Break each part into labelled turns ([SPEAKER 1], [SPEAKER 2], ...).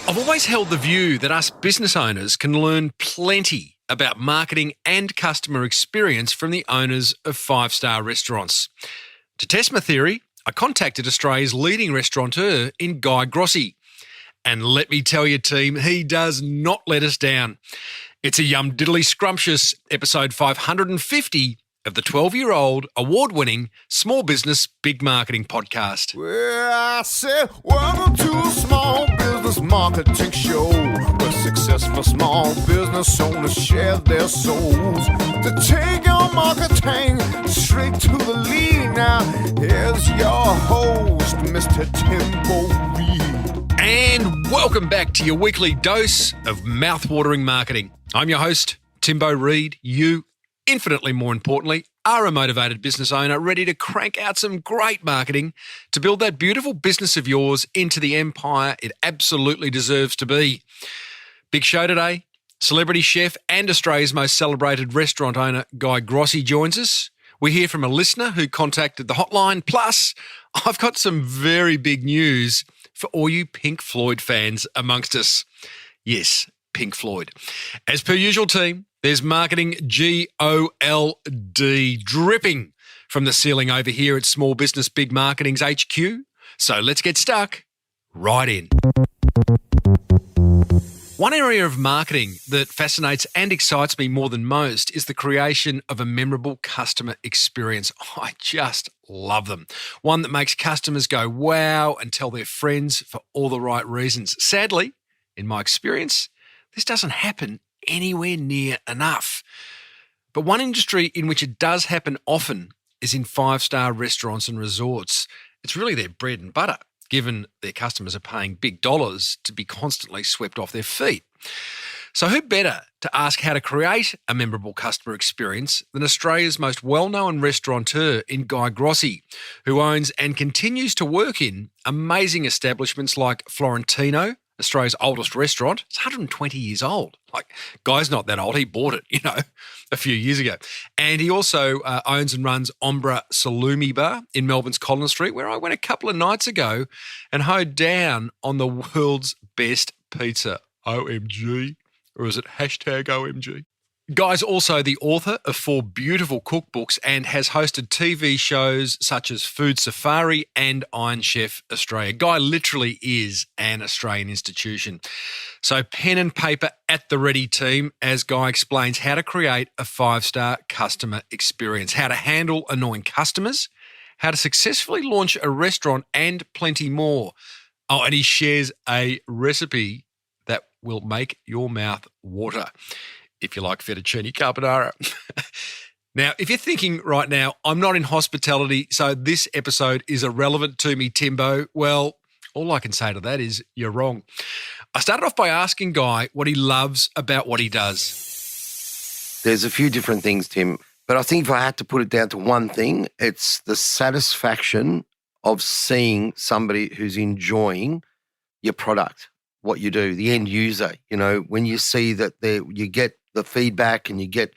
[SPEAKER 1] I've always held the view that us business owners can learn plenty about marketing and customer experience from the owners of five-star restaurants. To test my theory, I contacted Australia's leading restaurateur in Guy Grossi. And let me tell you, team, he does not let us down. It's a yum diddly scrumptious episode 550 of the 12-year-old award-winning Small Business Big Marketing podcast.
[SPEAKER 2] Well, I said, welcome to a small business marketing show where successful small business owners share their souls to take your marketing straight to the lead. Now, here's your host, Mr. Timbo, Reid.
[SPEAKER 1] And welcome back to your weekly dose of mouth-watering marketing. I'm your host, Timbo, Reid. You, infinitely more importantly, are a motivated business owner ready to crank out some great marketing to build that beautiful business of yours into the empire it absolutely deserves to be. Big show today. Celebrity chef and Australia's most celebrated restaurant owner, Guy Grossi, joins us. We hear from a listener who contacted the hotline. Plus, I've got some very big news for all you Pink Floyd fans amongst us. Yes, Pink Floyd. As per usual, team, there's marketing GOLD dripping from the ceiling over here at Small Business Big Marketing's HQ. So let's get stuck right in. One area of marketing that fascinates and excites me more than most is the creation of a memorable customer experience. I just love them. One that makes customers go wow and tell their friends for all the right reasons. Sadly, in my experience, this doesn't happen anywhere near enough. But one industry in which it does happen often is in five-star restaurants and resorts. It's really their bread and butter, given their customers are paying big dollars to be constantly swept off their feet. So who better to ask how to create a memorable customer experience than Australia's most well-known restaurateur in Guy Grossi, who owns and continues to work in amazing establishments like Florentino, Australia's oldest restaurant. It's 120 years old. Like, Guy's not that old. He bought it, a few years ago. And he also owns and runs Ombra Salumi Bar in Melbourne's Collins Street, where I went a couple of nights ago and hoed down on the world's best pizza. OMG. Or is it #OMG? Guy's also the author of 4 beautiful cookbooks and has hosted TV shows such as Food Safari and Iron Chef Australia. Guy literally is an Australian institution. So pen and paper at the ready, team, as Guy explains how to create a 5-star customer experience, how to handle annoying customers, how to successfully launch a restaurant, and plenty more. Oh, and he shares a recipe that will make your mouth water, if you like fettuccine carbonara. Now, if you're thinking right now, I'm not in hospitality, so this episode is irrelevant to me, Timbo, well, all I can say to that is you're wrong. I started off by asking Guy what he loves about what he does.
[SPEAKER 3] There's a few different things, Tim, but I think if I had to put it down to one thing, it's the satisfaction of seeing somebody who's enjoying your product, what you do, the end user. When you see that you get the feedback and you get,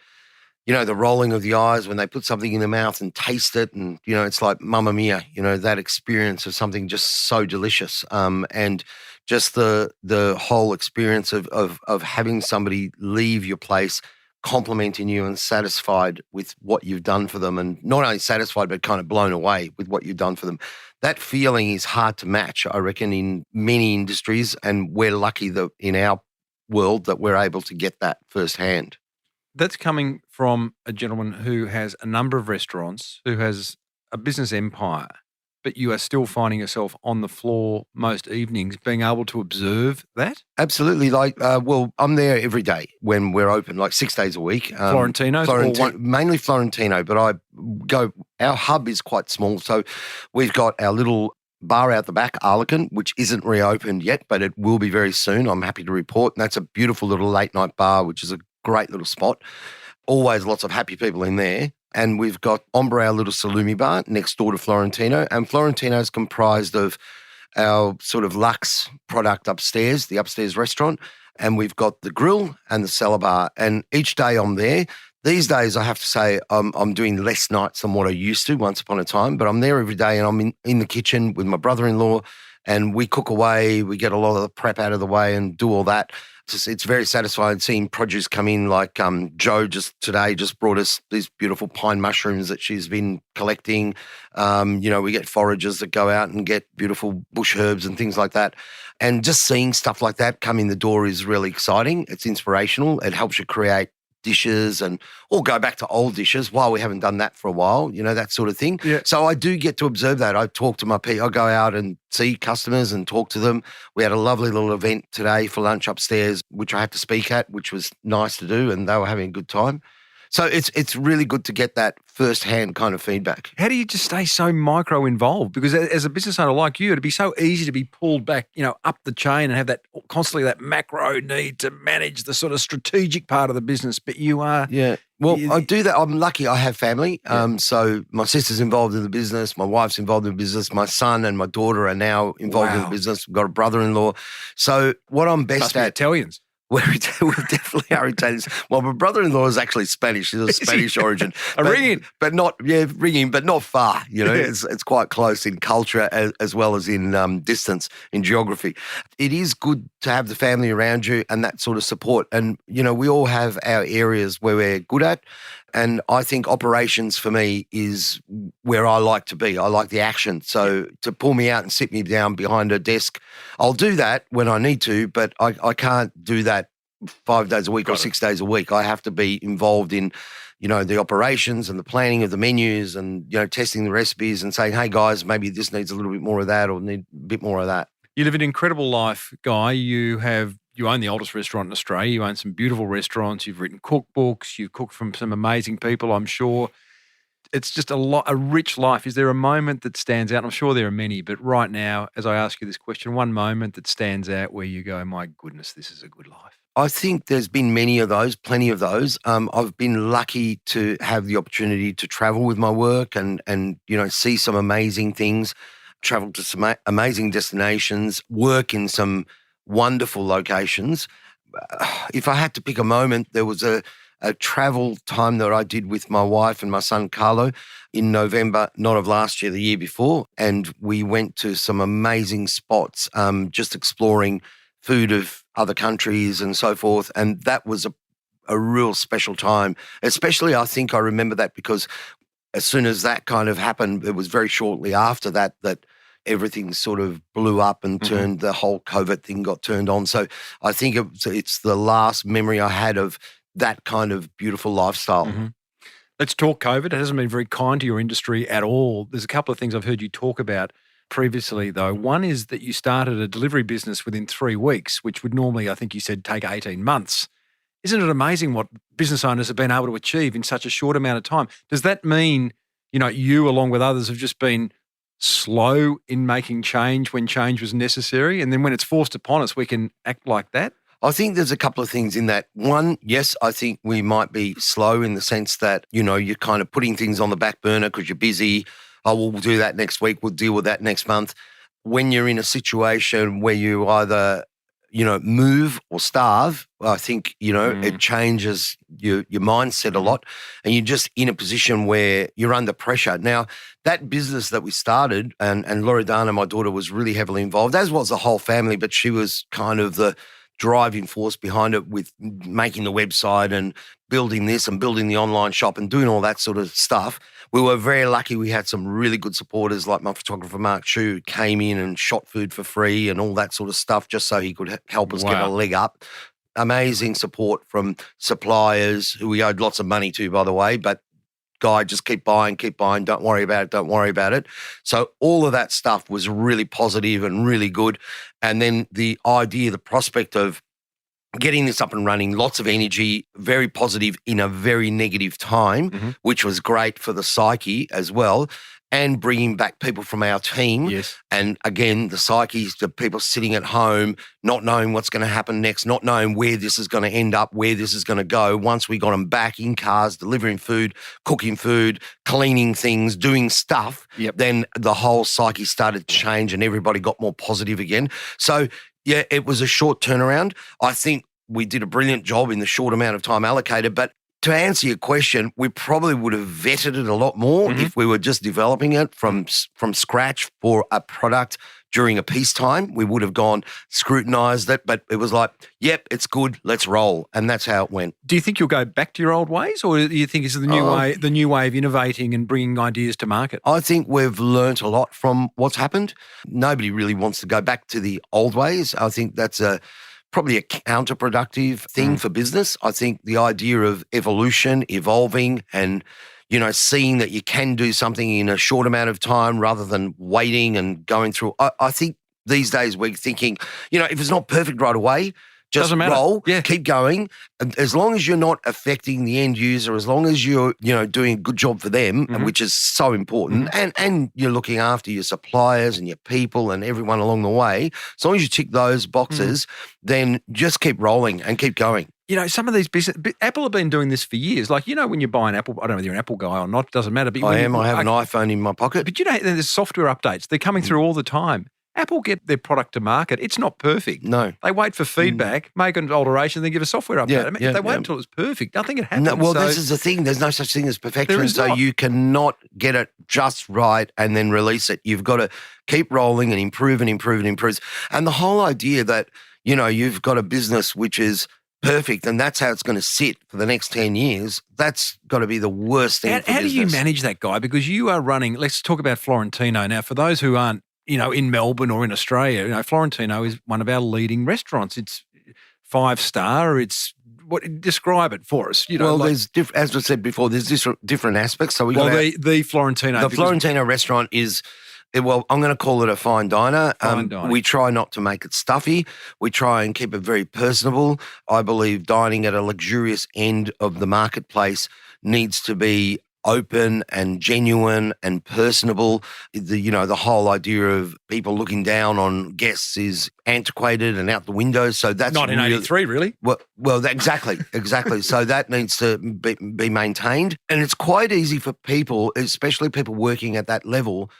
[SPEAKER 3] the rolling of the eyes when they put something in their mouth and taste it, and, it's like Mamma Mia, that experience of something just so delicious. And just the whole experience of having somebody leave your place complimenting you and satisfied with what you've done for them, and not only satisfied but kind of blown away with what you've done for them. That feeling is hard to match, I reckon, in many industries, and we're lucky that in our world that we're able to get that firsthand.
[SPEAKER 4] That's coming from a gentleman who has a number of restaurants, who has a business empire, but you are still finding yourself on the floor most evenings being able to observe that?
[SPEAKER 3] Absolutely. I'm there every day when we're open, like 6 days a week.
[SPEAKER 4] Florentinos?
[SPEAKER 3] Mainly Florentino, but our hub is quite small. So we've got our little bar out the back, Arlequin, which isn't reopened yet, but it will be very soon, I'm happy to report. And that's a beautiful little late night bar, which is a great little spot. Always lots of happy people in there. And we've got Ombra, our little salumi bar, next door to Florentino. And Florentino is comprised of our sort of luxe product upstairs, the upstairs restaurant. And we've got the grill and the cellar bar. And each day I'm there, These days, I have to say, I'm doing less nights than what I used to once upon a time, but I'm there every day and I'm in the kitchen with my brother-in-law and we cook away. We get a lot of the prep out of the way and do all that. It's very satisfying seeing produce come in. Like Jo today brought us these beautiful pine mushrooms that she's been collecting. We get foragers that go out and get beautiful bush herbs and things like that. And just seeing stuff like that come in the door is really exciting. It's inspirational. It helps you create dishes or go back to old dishes while we haven't done that for a while, that sort of thing.
[SPEAKER 4] Yeah.
[SPEAKER 3] So I do get to observe that. I talk to my people. I go out and see customers and talk to them. We had a lovely little event today for lunch upstairs, which I had to speak at, which was nice to do, and they were having a good time. So it's really good to get that first-hand kind of feedback.
[SPEAKER 4] How do you just stay so micro involved? Because as a business owner like you, it'd be so easy to be pulled back, up the chain and have that constantly that macro need to manage the sort of strategic part of the business. But you are,
[SPEAKER 3] yeah. Well, I do that. I'm lucky. I have family. Yeah. So my sister's involved in the business. My wife's involved in the business. My son and my daughter are now involved in the business. We've got a brother-in-law. So what I'm best at,
[SPEAKER 4] Italians.
[SPEAKER 3] We definitely are Italians. Well, my brother-in-law is actually Spanish. He's of Spanish origin.
[SPEAKER 4] Ringing.
[SPEAKER 3] But not far. It's quite close in culture as well as in distance, in geography. It is good to have the family around you and that sort of support. And, we all have our areas where we're good at. And I think operations for me is where I like to be. I like the action. So to pull me out and sit me down behind a desk, I'll do that when I need to, but I can't do that 5 days a week or 6 days a week. I have to be involved in, the operations and the planning of the menus and, testing the recipes and saying, hey, guys, maybe this needs a little bit more of that or need a bit more of that.
[SPEAKER 4] You live an incredible life, Guy. You own the oldest restaurant in Australia. You own some beautiful restaurants. You've written cookbooks. You've cooked from some amazing people, I'm sure. It's just a rich life. Is there a moment that stands out? I'm sure there are many, but right now, as I ask you this question, one moment that stands out where you go, my goodness, this is a good life.
[SPEAKER 3] I think there's been many of those, plenty of those. I've been lucky to have the opportunity to travel with my work and see some amazing things, travel to some amazing destinations, work in some wonderful locations. If I had to pick a moment, there was a travel time that I did with my wife and my son Carlo in November, not of last year, the year before, and we went to some amazing spots, just exploring food of other countries and so forth, and that was a real special time. Especially, I think I remember that because as soon as that kind of happened, it was very shortly after that everything sort of blew up and turned, the whole COVID thing got turned on. So I think it's the last memory I had of that kind of beautiful lifestyle.
[SPEAKER 4] Mm-hmm. Let's talk COVID. It hasn't been very kind to your industry at all. There's a couple of things I've heard you talk about previously, though. One is that you started a delivery business within 3 weeks, which would normally, I think you said, take 18 months. Isn't it amazing what business owners have been able to achieve in such a short amount of time? Does that mean, you along with others have just been slow in making change when change was necessary, and then when it's forced upon us, we can act like that?
[SPEAKER 3] I think there's a couple of things in that. One, yes, I think we might be slow in the sense that, you're kind of putting things on the back burner because you're busy. Oh, we'll do that next week. We'll deal with that next month. When you're in a situation where you either, move or starve, I think, it changes your mindset a lot, and you're just in a position where you're under pressure. Now, that business that we started, and Loredana, my daughter, was really heavily involved, as was the whole family, but she was kind of the driving force behind it with making the website and building this and building the online shop and doing all that sort of stuff. We were very lucky. We had some really good supporters like my photographer, Mark Chu, who came in and shot food for free and all that sort of stuff just so he could help us get a leg up. Amazing support from suppliers who we owed lots of money to, by the way, but Guy, just keep buying, don't worry about it. So all of that stuff was really positive and really good. And then the idea, the prospect of getting this up and running, lots of energy, very positive in a very negative time, which was great for the psyche as well, and bringing back people from our team.
[SPEAKER 4] Yes.
[SPEAKER 3] And again, the psyches, the people sitting at home, not knowing what's going to happen next, not knowing where this is going to end up, where this is going to go. Once we got them back in cars, delivering food, cooking food, cleaning things, doing stuff, then the whole psyche started to change and everybody got more positive again. So, yeah, it was a short turnaround. I think we did a brilliant job in the short amount of time allocated, but to answer your question, we probably would have vetted it a lot more if we were just developing it from scratch for a product during a peacetime. We would have gone, scrutinised it, but it was like, yep, it's good, let's roll. And that's how it went.
[SPEAKER 4] Do you think you'll go back to your old ways, or do you think it's the new way of innovating and bringing ideas to market?
[SPEAKER 3] I think we've learnt a lot from what's happened. Nobody really wants to go back to the old ways. I think that's probably a counterproductive thing for business. I think the idea of evolution, evolving, and seeing that you can do something in a short amount of time rather than waiting and going through. I think these days we're thinking, if it's not perfect right away, just
[SPEAKER 4] Doesn't matter.
[SPEAKER 3] roll,
[SPEAKER 4] Yeah.
[SPEAKER 3] keep going. And as long as you're not affecting the end user, as long as you're, doing a good job for them, which is so important, and you're looking after your suppliers and your people and everyone along the way, as long as you tick those boxes, then just keep rolling and keep going.
[SPEAKER 4] Some of these Apple have been doing this for years. Like, when you buy an Apple, I don't know whether you're an Apple guy or not, it doesn't matter. But
[SPEAKER 3] I have an iPhone in my pocket.
[SPEAKER 4] But there's software updates. They're coming through all the time. Apple get their product to market. It's not perfect.
[SPEAKER 3] No.
[SPEAKER 4] They wait for feedback, make an alteration, then give a software update. If they wait until it's perfect, nothing can happen.
[SPEAKER 3] No, well, this is the thing. There's no such thing as perfection.
[SPEAKER 4] There is
[SPEAKER 3] so
[SPEAKER 4] not.
[SPEAKER 3] you cannot get it just right and then release it. You've got to keep rolling and improve and improve and improve. And the whole idea that, you've got a business which is perfect and that's how it's going to sit for the next 10 years, that's got to be the worst thing for
[SPEAKER 4] How do you
[SPEAKER 3] business.
[SPEAKER 4] manage that, Guy? Because you are running, let's talk about Florentino. Now, for those who aren't, in Melbourne or in Australia, Florentino is one of our leading restaurants. It's 5-star. It's describe it for us.
[SPEAKER 3] There's as I said before, there's different aspects. So
[SPEAKER 4] the Florentino.
[SPEAKER 3] The Florentino restaurant is, I'm going to call it a fine diner.
[SPEAKER 4] Fine dining.
[SPEAKER 3] We try not to make it stuffy. We try and keep it very personable. I believe dining at a luxurious end of the marketplace needs to be open and genuine and personable. The whole idea of people looking down on guests is antiquated and out the window. So that's
[SPEAKER 4] 1983, really?
[SPEAKER 3] Exactly. So that needs to be maintained. And it's quite easy for people, especially people working at that level,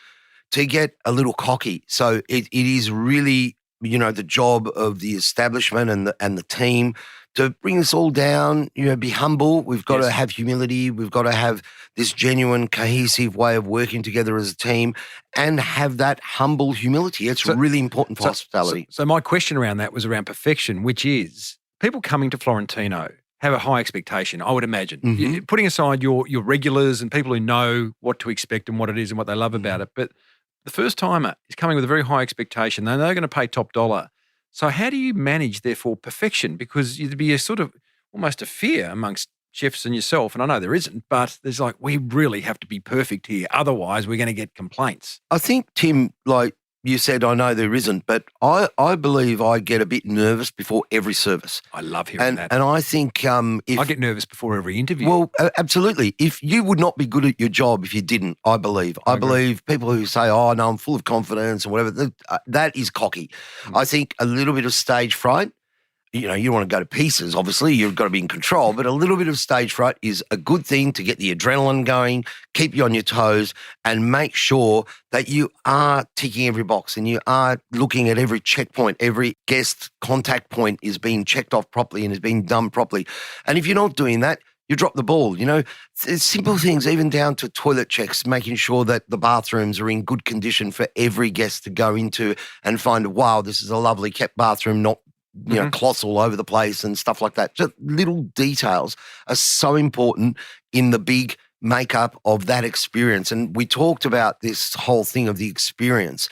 [SPEAKER 3] to get a little cocky. So it is really, the job of the establishment and the team to bring this all down, be humble. We've got to have humility. We've got to have this genuine, cohesive way of working together as a team and have that humble humility. It's really important for hospitality.
[SPEAKER 4] So my question around that was around perfection, which is people coming to Florentino have a high expectation, I would imagine. Putting aside your regulars and people who know what to expect and what it is and what they love about it, but the first timer is coming with a very high expectation. They know they're going to pay top dollar. So how do you manage, therefore, perfection? Because there'd be a sort of almost a fear amongst chefs and yourself, and I know there isn't, but there's like, we really have to be perfect here. Otherwise, we're going to get complaints.
[SPEAKER 3] I think, Tim, like you said, I know there isn't, but I believe I get a bit nervous before every service.
[SPEAKER 4] I love hearing that.
[SPEAKER 3] And I think if
[SPEAKER 4] I get nervous before every interview.
[SPEAKER 3] Well, absolutely. If you would not be good at your job if you didn't, I believe. I believe people who say, oh, no, I'm full of confidence or whatever, that is cocky. I think a little bit of stage fright, you want to go to pieces, obviously. You've got to be in control. But a little bit of stage fright is a good thing to get the adrenaline going, keep you on your toes, and make sure that you are ticking every box and you are looking at every checkpoint. Every guest contact point is being checked off properly and is being done properly. And if you're not doing that, you drop the ball. It's simple things, even down to toilet checks, making sure that the bathrooms are in good condition for every guest to go into and find, wow, this is a lovely kept bathroom, not cloths all over the place and stuff like that. Just little details are so important in the big makeup of that experience. And we talked about this whole thing of the experience.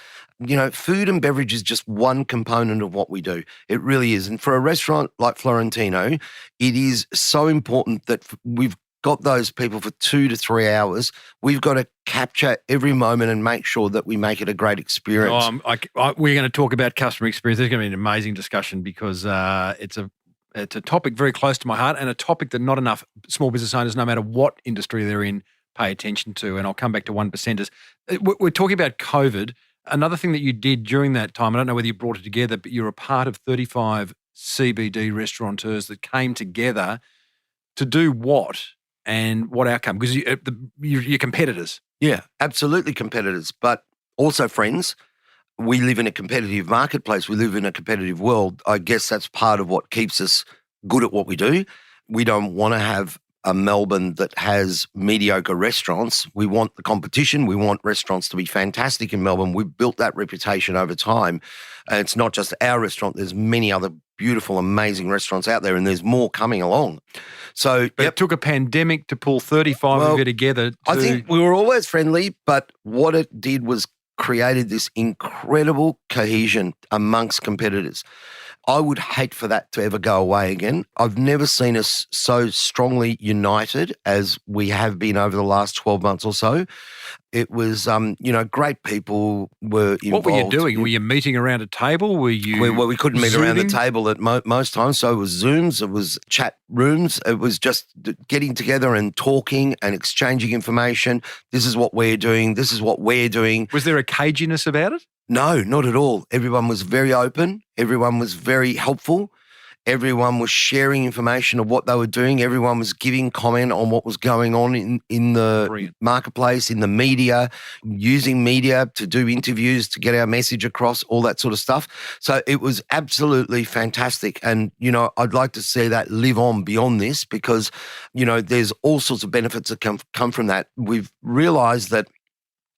[SPEAKER 3] Food and beverage is just one component of what we do. It really is. And for a restaurant like Florentino, it is so important that we've got those people for 2 to 3 hours. We've got to capture every moment and make sure that we make it a great experience.
[SPEAKER 4] We're going to talk about customer experience. There's going to be an amazing discussion because it's a topic very close to my heart and a topic that not enough small business owners, no matter what industry they're in, pay attention to. And I'll come back to 1%ers. We're talking about COVID. Another thing that you did during that time, I don't know whether you brought it together, but you're a part of 35 CBD restaurateurs that came together to do what? And what outcome? Because you're competitors.
[SPEAKER 3] Yeah, absolutely competitors, but also friends. We live in a competitive marketplace. We live in a competitive world. I guess that's part of what keeps us good at what we do. We don't want to have a Melbourne that has mediocre restaurants. We want the competition. We want restaurants to be fantastic in Melbourne. We've built that reputation over time. And it's not just our restaurant. There's many other beautiful, amazing restaurants out there, and there's more coming along. So
[SPEAKER 4] But it took a pandemic to pull 35 of you together.
[SPEAKER 3] I think we were always friendly, but what it did was created this incredible cohesion amongst competitors. I would hate for that to ever go away again. I've never seen us so strongly united as we have been over the last 12 months or so. It was, great people were involved.
[SPEAKER 4] What were you doing? Were you meeting around a table? Were you
[SPEAKER 3] we couldn't meet around the
[SPEAKER 4] Zooming?
[SPEAKER 3] table at most times, so it was Zooms, it was chat rooms, it was just getting together and talking and exchanging information. This is what we're doing. This is what we're doing.
[SPEAKER 4] Was there a caginess about it?
[SPEAKER 3] No, not at all. Everyone was very open. Everyone was very helpful. Everyone was sharing information of what they were doing. Everyone was giving comment on what was going on in the
[SPEAKER 4] Brilliant.
[SPEAKER 3] marketplace, in the media, using media to do interviews, to get our message across, all that sort of stuff. So it was absolutely fantastic. And, I'd like to see that live on beyond this because, there's all sorts of benefits that come from that. We've realised that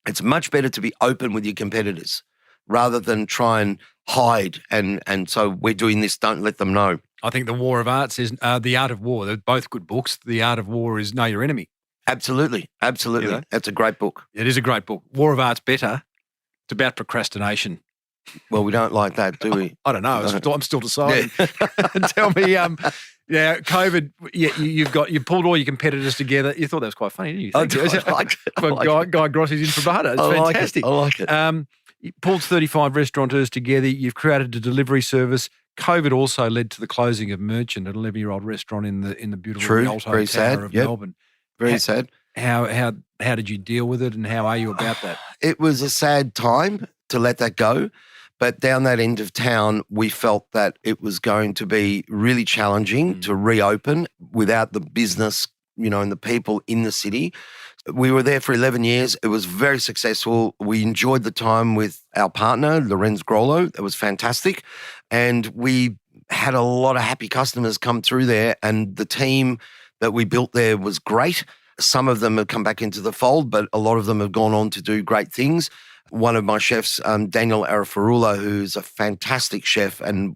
[SPEAKER 3] it's much better to be open with your competitors rather than try and hide. And so we're doing this, don't let them know.
[SPEAKER 1] I think The War of Arts is The Art of War. They're both good books. The Art of War is Know Your Enemy.
[SPEAKER 3] Absolutely.
[SPEAKER 1] You know?
[SPEAKER 3] That's a great book.
[SPEAKER 1] It is a great book. War of Art's better. It's about procrastination.
[SPEAKER 3] Well, we don't like that, do we?
[SPEAKER 1] I don't know. I'm still deciding. Tell me, COVID. You pulled all your competitors together. You thought that was quite funny, didn't you?
[SPEAKER 3] I like it.
[SPEAKER 1] Well, Guy Grossi's in for Barter. It's fantastic.
[SPEAKER 3] I like it.
[SPEAKER 1] You pulled 35 restaurateurs together. You've created a delivery service. COVID also led to the closing of Merchant, an 11-year-old restaurant in the beautiful
[SPEAKER 3] True,
[SPEAKER 1] Rialto
[SPEAKER 3] very
[SPEAKER 1] Tower
[SPEAKER 3] sad.
[SPEAKER 1] of
[SPEAKER 3] Yep.
[SPEAKER 1] Melbourne.
[SPEAKER 3] Very sad.
[SPEAKER 1] How did you deal with it, and how are you about that?
[SPEAKER 3] It was a sad time to let that go. But down that end of town, we felt that it was going to be really challenging to reopen without the business, and the people in the city. We were there for 11 years. It was very successful. We enjoyed the time with our partner, Lorenz Grollo. It was fantastic. And we had a lot of happy customers come through there, and the team that we built there was great. Some of them have come back into the fold, but a lot of them have gone on to do great things. One of my chefs, Daniel Arafarula, who's a fantastic chef and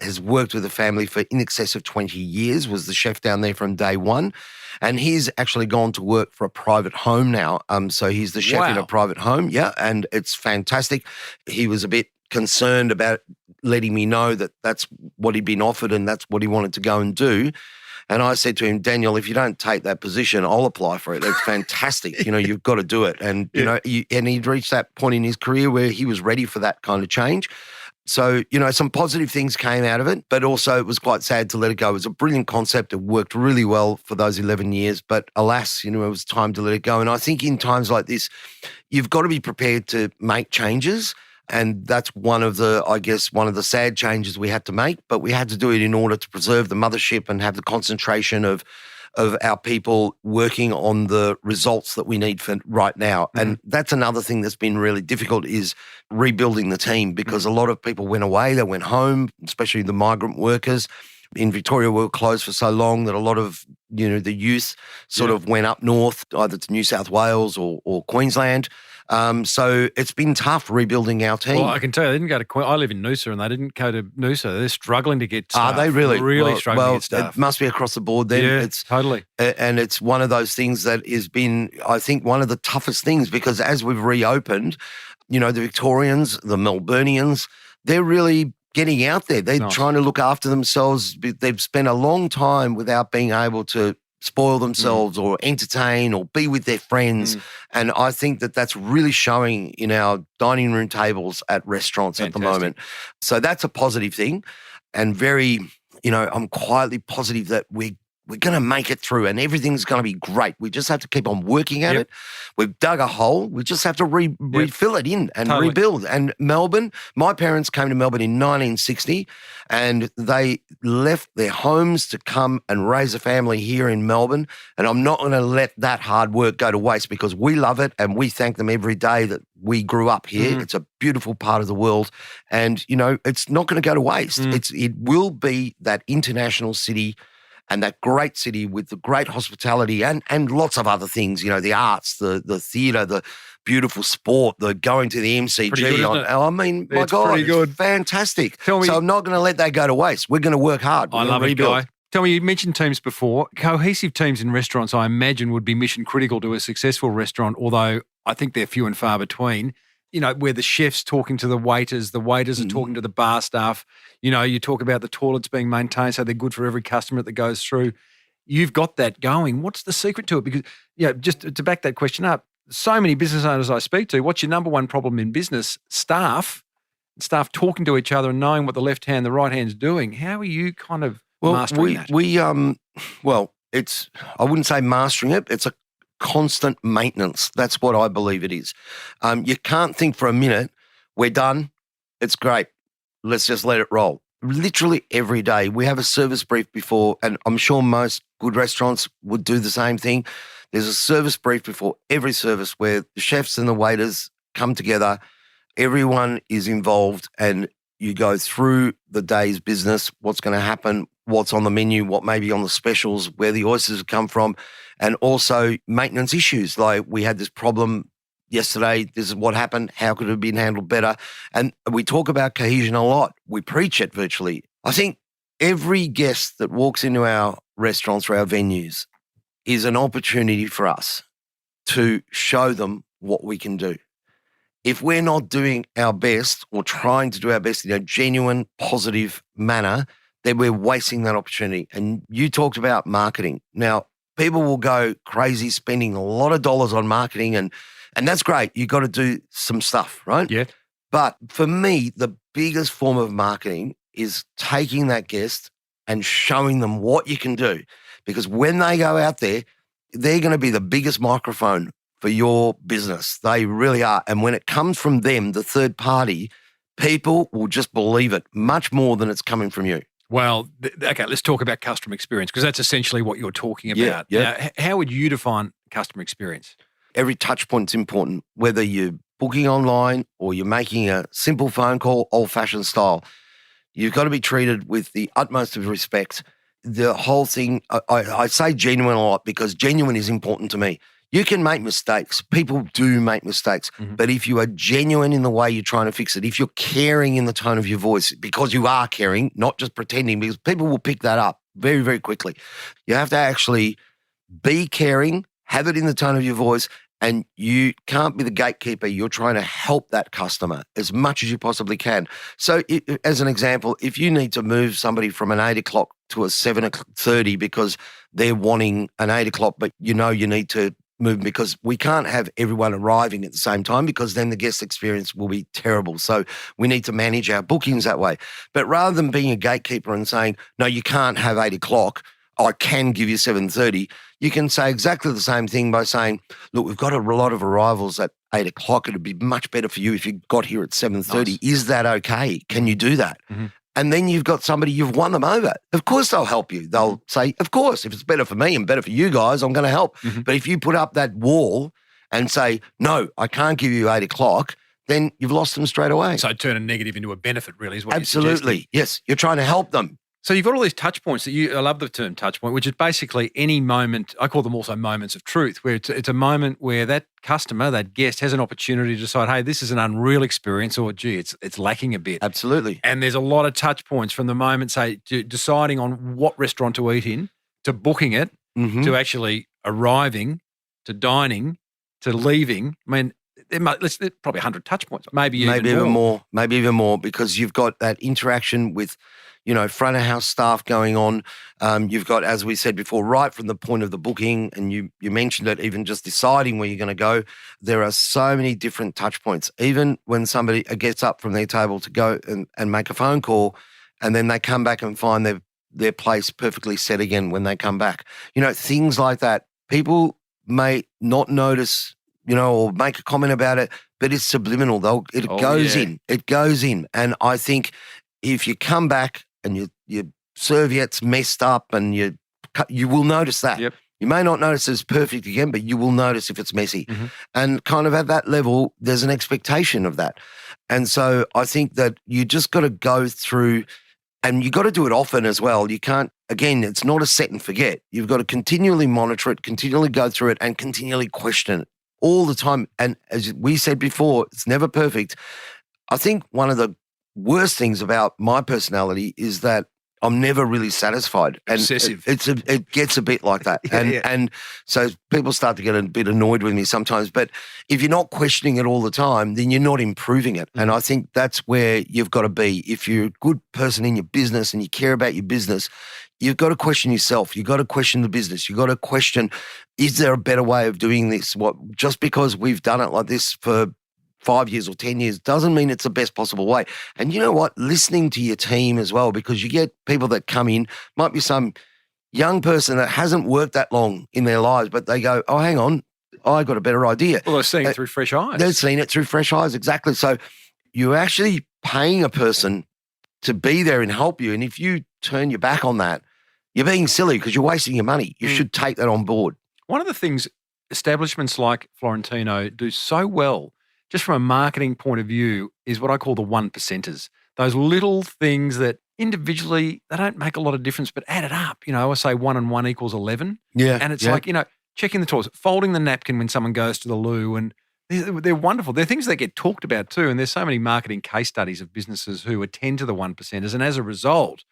[SPEAKER 3] has worked with the family for in excess of 20 years, was the chef down there from day one. And he's actually gone to work for a private home now. So he's the chef in a private home. Yeah, and it's fantastic. He was a bit concerned about letting me know that that's what he'd been offered and that's what he wanted to go and do. And I said to him, Daniel, if you don't take that position, I'll apply for it. It's fantastic. You've got to do it. And, and he'd reached that point in his career where he was ready for that kind of change. So, some positive things came out of it, but also it was quite sad to let it go. It was a brilliant concept. It worked really well for those 11 years, but alas, it was time to let it go. And I think in times like this, you've got to be prepared to make changes. And that's one of the sad changes we had to make, but we had to do it in order to preserve the mothership and have the concentration of our people working on the results that we need for right now. Mm-hmm. And that's another thing that's been really difficult is rebuilding the team because a lot of people went away, they went home, especially the migrant workers. In Victoria, we were closed for so long that a lot of, the youth sort of went up north, either to New South Wales or Queensland. So it's been tough rebuilding our team.
[SPEAKER 1] Well, I can tell you, they didn't go to I live in Noosa, and they didn't go to Noosa. They're struggling to get staff.
[SPEAKER 3] Are they really?
[SPEAKER 1] Really struggling to get staff.
[SPEAKER 3] It must be across the board then.
[SPEAKER 1] Yeah, totally.
[SPEAKER 3] And it's one of those things that has been, I think, one of the toughest things because as we've reopened, the Victorians, the Melburnians, they're really getting out there. They're trying to look after themselves. They've spent a long time without being able to spoil themselves or entertain or be with their friends. And I think that that's really showing in our dining room tables at restaurants at the moment. So that's a positive thing and very, I'm quietly positive that we're going to make it through and everything's going to be great. We just have to keep on working at it. We've dug a hole. We just have to refill it in and rebuild. And Melbourne, my parents came to Melbourne in 1960 and they left their homes to come and raise a family here in Melbourne. And I'm not going to let that hard work go to waste because we love it and we thank them every day that we grew up here. It's a beautiful part of the world. And, it's not going to go to waste. It will be that international city and that great city with the great hospitality and lots of other things, the arts, the theatre, the beautiful sport, the going to the MCG.
[SPEAKER 1] Pretty good, isn't it?
[SPEAKER 3] I mean, my
[SPEAKER 1] It's
[SPEAKER 3] God,
[SPEAKER 1] pretty good.
[SPEAKER 3] it's fantastic.
[SPEAKER 1] Tell me-
[SPEAKER 3] So I'm not going to let that go to waste. We're going to work hard. We're
[SPEAKER 1] I
[SPEAKER 3] gonna
[SPEAKER 1] love it,
[SPEAKER 3] rebuild.
[SPEAKER 1] Guy. Tell me, you mentioned teams before. Cohesive teams in restaurants, I imagine, would be mission critical to a successful restaurant, although I think they're few and far between. Where the chef's talking to the waiters are talking to the bar staff. You talk about the toilets being maintained so they're good for every customer that goes through. You've got that going. What's the secret to it? Because, just to back that question up, so many business owners I speak to, what's your number one problem in business? Staff talking to each other and knowing what the left hand, the right hand's doing. How are you kind of mastering that?
[SPEAKER 3] I wouldn't say mastering it. It's a constant maintenance. That's what I believe it is. You can't think for a minute, we're done, it's great, let's just let it roll. Literally every day we have a service brief before, and I'm sure most good restaurants would do the same thing. There's a service brief before every service where the chefs and the waiters come together, everyone is involved, and you go through the day's business, what's going to happen, what's on the menu, what may be on the specials, where the oysters have come from, and also maintenance issues. Like we had this problem yesterday, this is what happened, how could it have been handled better? And we talk about cohesion a lot. We preach it virtually. I think every guest that walks into our restaurants or our venues is an opportunity for us to show them what we can do. If we're not doing our best or trying to do our best in a genuine, positive manner, then we're wasting that opportunity. And you talked about marketing. Now, people will go crazy spending a lot of dollars on marketing, and that's great. You've got to do some stuff, right?
[SPEAKER 1] Yeah.
[SPEAKER 3] But for me, the biggest form of marketing is taking that guest and showing them what you can do. Because when they go out there, they're going to be the biggest microphone for your business. They really are. And when it comes from them, the third party, people will just believe it much more than it's coming from you.
[SPEAKER 1] Well, okay, let's talk about customer experience, because that's essentially what you're talking about.
[SPEAKER 3] Yeah.
[SPEAKER 1] Now, how would you define customer experience?
[SPEAKER 3] Every touch point's important, whether you're booking online or you're making a simple phone call, old-fashioned style. You've got to be treated with the utmost of respect. The whole thing, I say genuine a lot because genuine is important to me. You can make mistakes. People do make mistakes.
[SPEAKER 1] Mm-hmm.
[SPEAKER 3] But if you are genuine in the way you're trying to fix it, if you're caring in the tone of your voice, because you are caring, not just pretending, because people will pick that up very, very quickly. You have to actually be caring, have it in the tone of your voice, and you can't be the gatekeeper. You're trying to help that customer as much as you possibly can. So as an example, if you need to move somebody from an 8 o'clock to a 7:30 because they're wanting an 8 o'clock, but you need to move because we can't have everyone arriving at the same time because then the guest experience will be terrible. So we need to manage our bookings that way. But rather than being a gatekeeper and saying, no, you can't have 8 o'clock, I can give you 7:30, you can say exactly the same thing by saying, look, we've got a lot of arrivals at 8 o'clock. It'd be much better for you if you got here at 7:30.
[SPEAKER 1] Nice.
[SPEAKER 3] Is that okay? Can you do that?
[SPEAKER 1] Mm-hmm.
[SPEAKER 3] And then you've got somebody, you've won them over. Of course they'll help you. They'll say, of course, if it's better for me and better for you guys, I'm going to help.
[SPEAKER 1] Mm-hmm.
[SPEAKER 3] But if you put up that wall and say, no, I can't give you 8 o'clock, then you've lost them straight away.
[SPEAKER 1] So turn a negative into a benefit, really, is what
[SPEAKER 3] Absolutely.
[SPEAKER 1] you're suggesting.
[SPEAKER 3] Yes. You're trying to help them.
[SPEAKER 1] So you've got all these touch points I love the term touch point, which is basically any moment. I call them also moments of truth, where it's a moment where that customer, that guest, has an opportunity to decide, hey, this is an unreal experience, or gee, it's lacking a bit.
[SPEAKER 3] Absolutely.
[SPEAKER 1] And there's a lot of touch points from the moment, say, to deciding on what restaurant to eat in, to booking it,
[SPEAKER 3] Mm-hmm.
[SPEAKER 1] to actually arriving, to dining, to leaving. I mean, there's probably 100 touch points, maybe even more, because you've got that interaction with, front of house staff going on. You've got, as we said before, right from the point of the booking, and you mentioned it, even just deciding where you're going to go. There are so many different touch points. Even when somebody gets up from their table to go and make a phone call, and then they come back and find their place perfectly set again when they come back. Things like that. People may not notice, or make a comment about it, but it's subliminal. It goes in. And I think if you come back and your serviette's messed up, and you will notice that. Yep.
[SPEAKER 3] You may not notice it's perfect again, but you will notice if it's messy.
[SPEAKER 1] Mm-hmm.
[SPEAKER 3] And kind of at that level, there's an expectation of that. And so I think that you just got to go through And you got to do it often as well. You can't, again, it's not a set and forget. You've got to continually monitor it, continually go through it, and continually question it all the time. And as we said before, it's never perfect. I think one of the worst things about my personality is that I'm never really satisfied. And
[SPEAKER 1] Obsessive.
[SPEAKER 3] it gets a bit like that. And so people start to get a bit annoyed with me sometimes. But if you're not questioning it all the time, then you're not improving it. And I think that's where you've got to be. If you're a good person in your business and you care about your business, you've got to question yourself. You've got to question the business. You've got to question, is there a better way of doing this? Just because we've done it like this for 5 years or 10 years doesn't mean it's the best possible way. And you know what? Listening to your team as well, because you get people that come in, might be some young person that hasn't worked that long in their lives, but they go, oh, hang on, I got a better idea.
[SPEAKER 4] Well, they're seeing it through fresh eyes.
[SPEAKER 3] They're seeing it through fresh eyes, exactly. So you're actually paying a person to be there and help you. And if you turn your back on that, you're being silly because you're wasting your money. You should take that on board.
[SPEAKER 4] One of the things establishments like Florentino do so well, just from a marketing point of view, is what I call the 1%ers. Those little things that individually, they don't make a lot of difference, but add it up. I say 1 and 1 equals 11.
[SPEAKER 3] Yeah.
[SPEAKER 4] And it's like, checking the toilet, folding the napkin when someone goes to the loo, and they're wonderful. They're things that get talked about too. And there's so many marketing case studies of businesses who attend to the 1%ers. And as a result,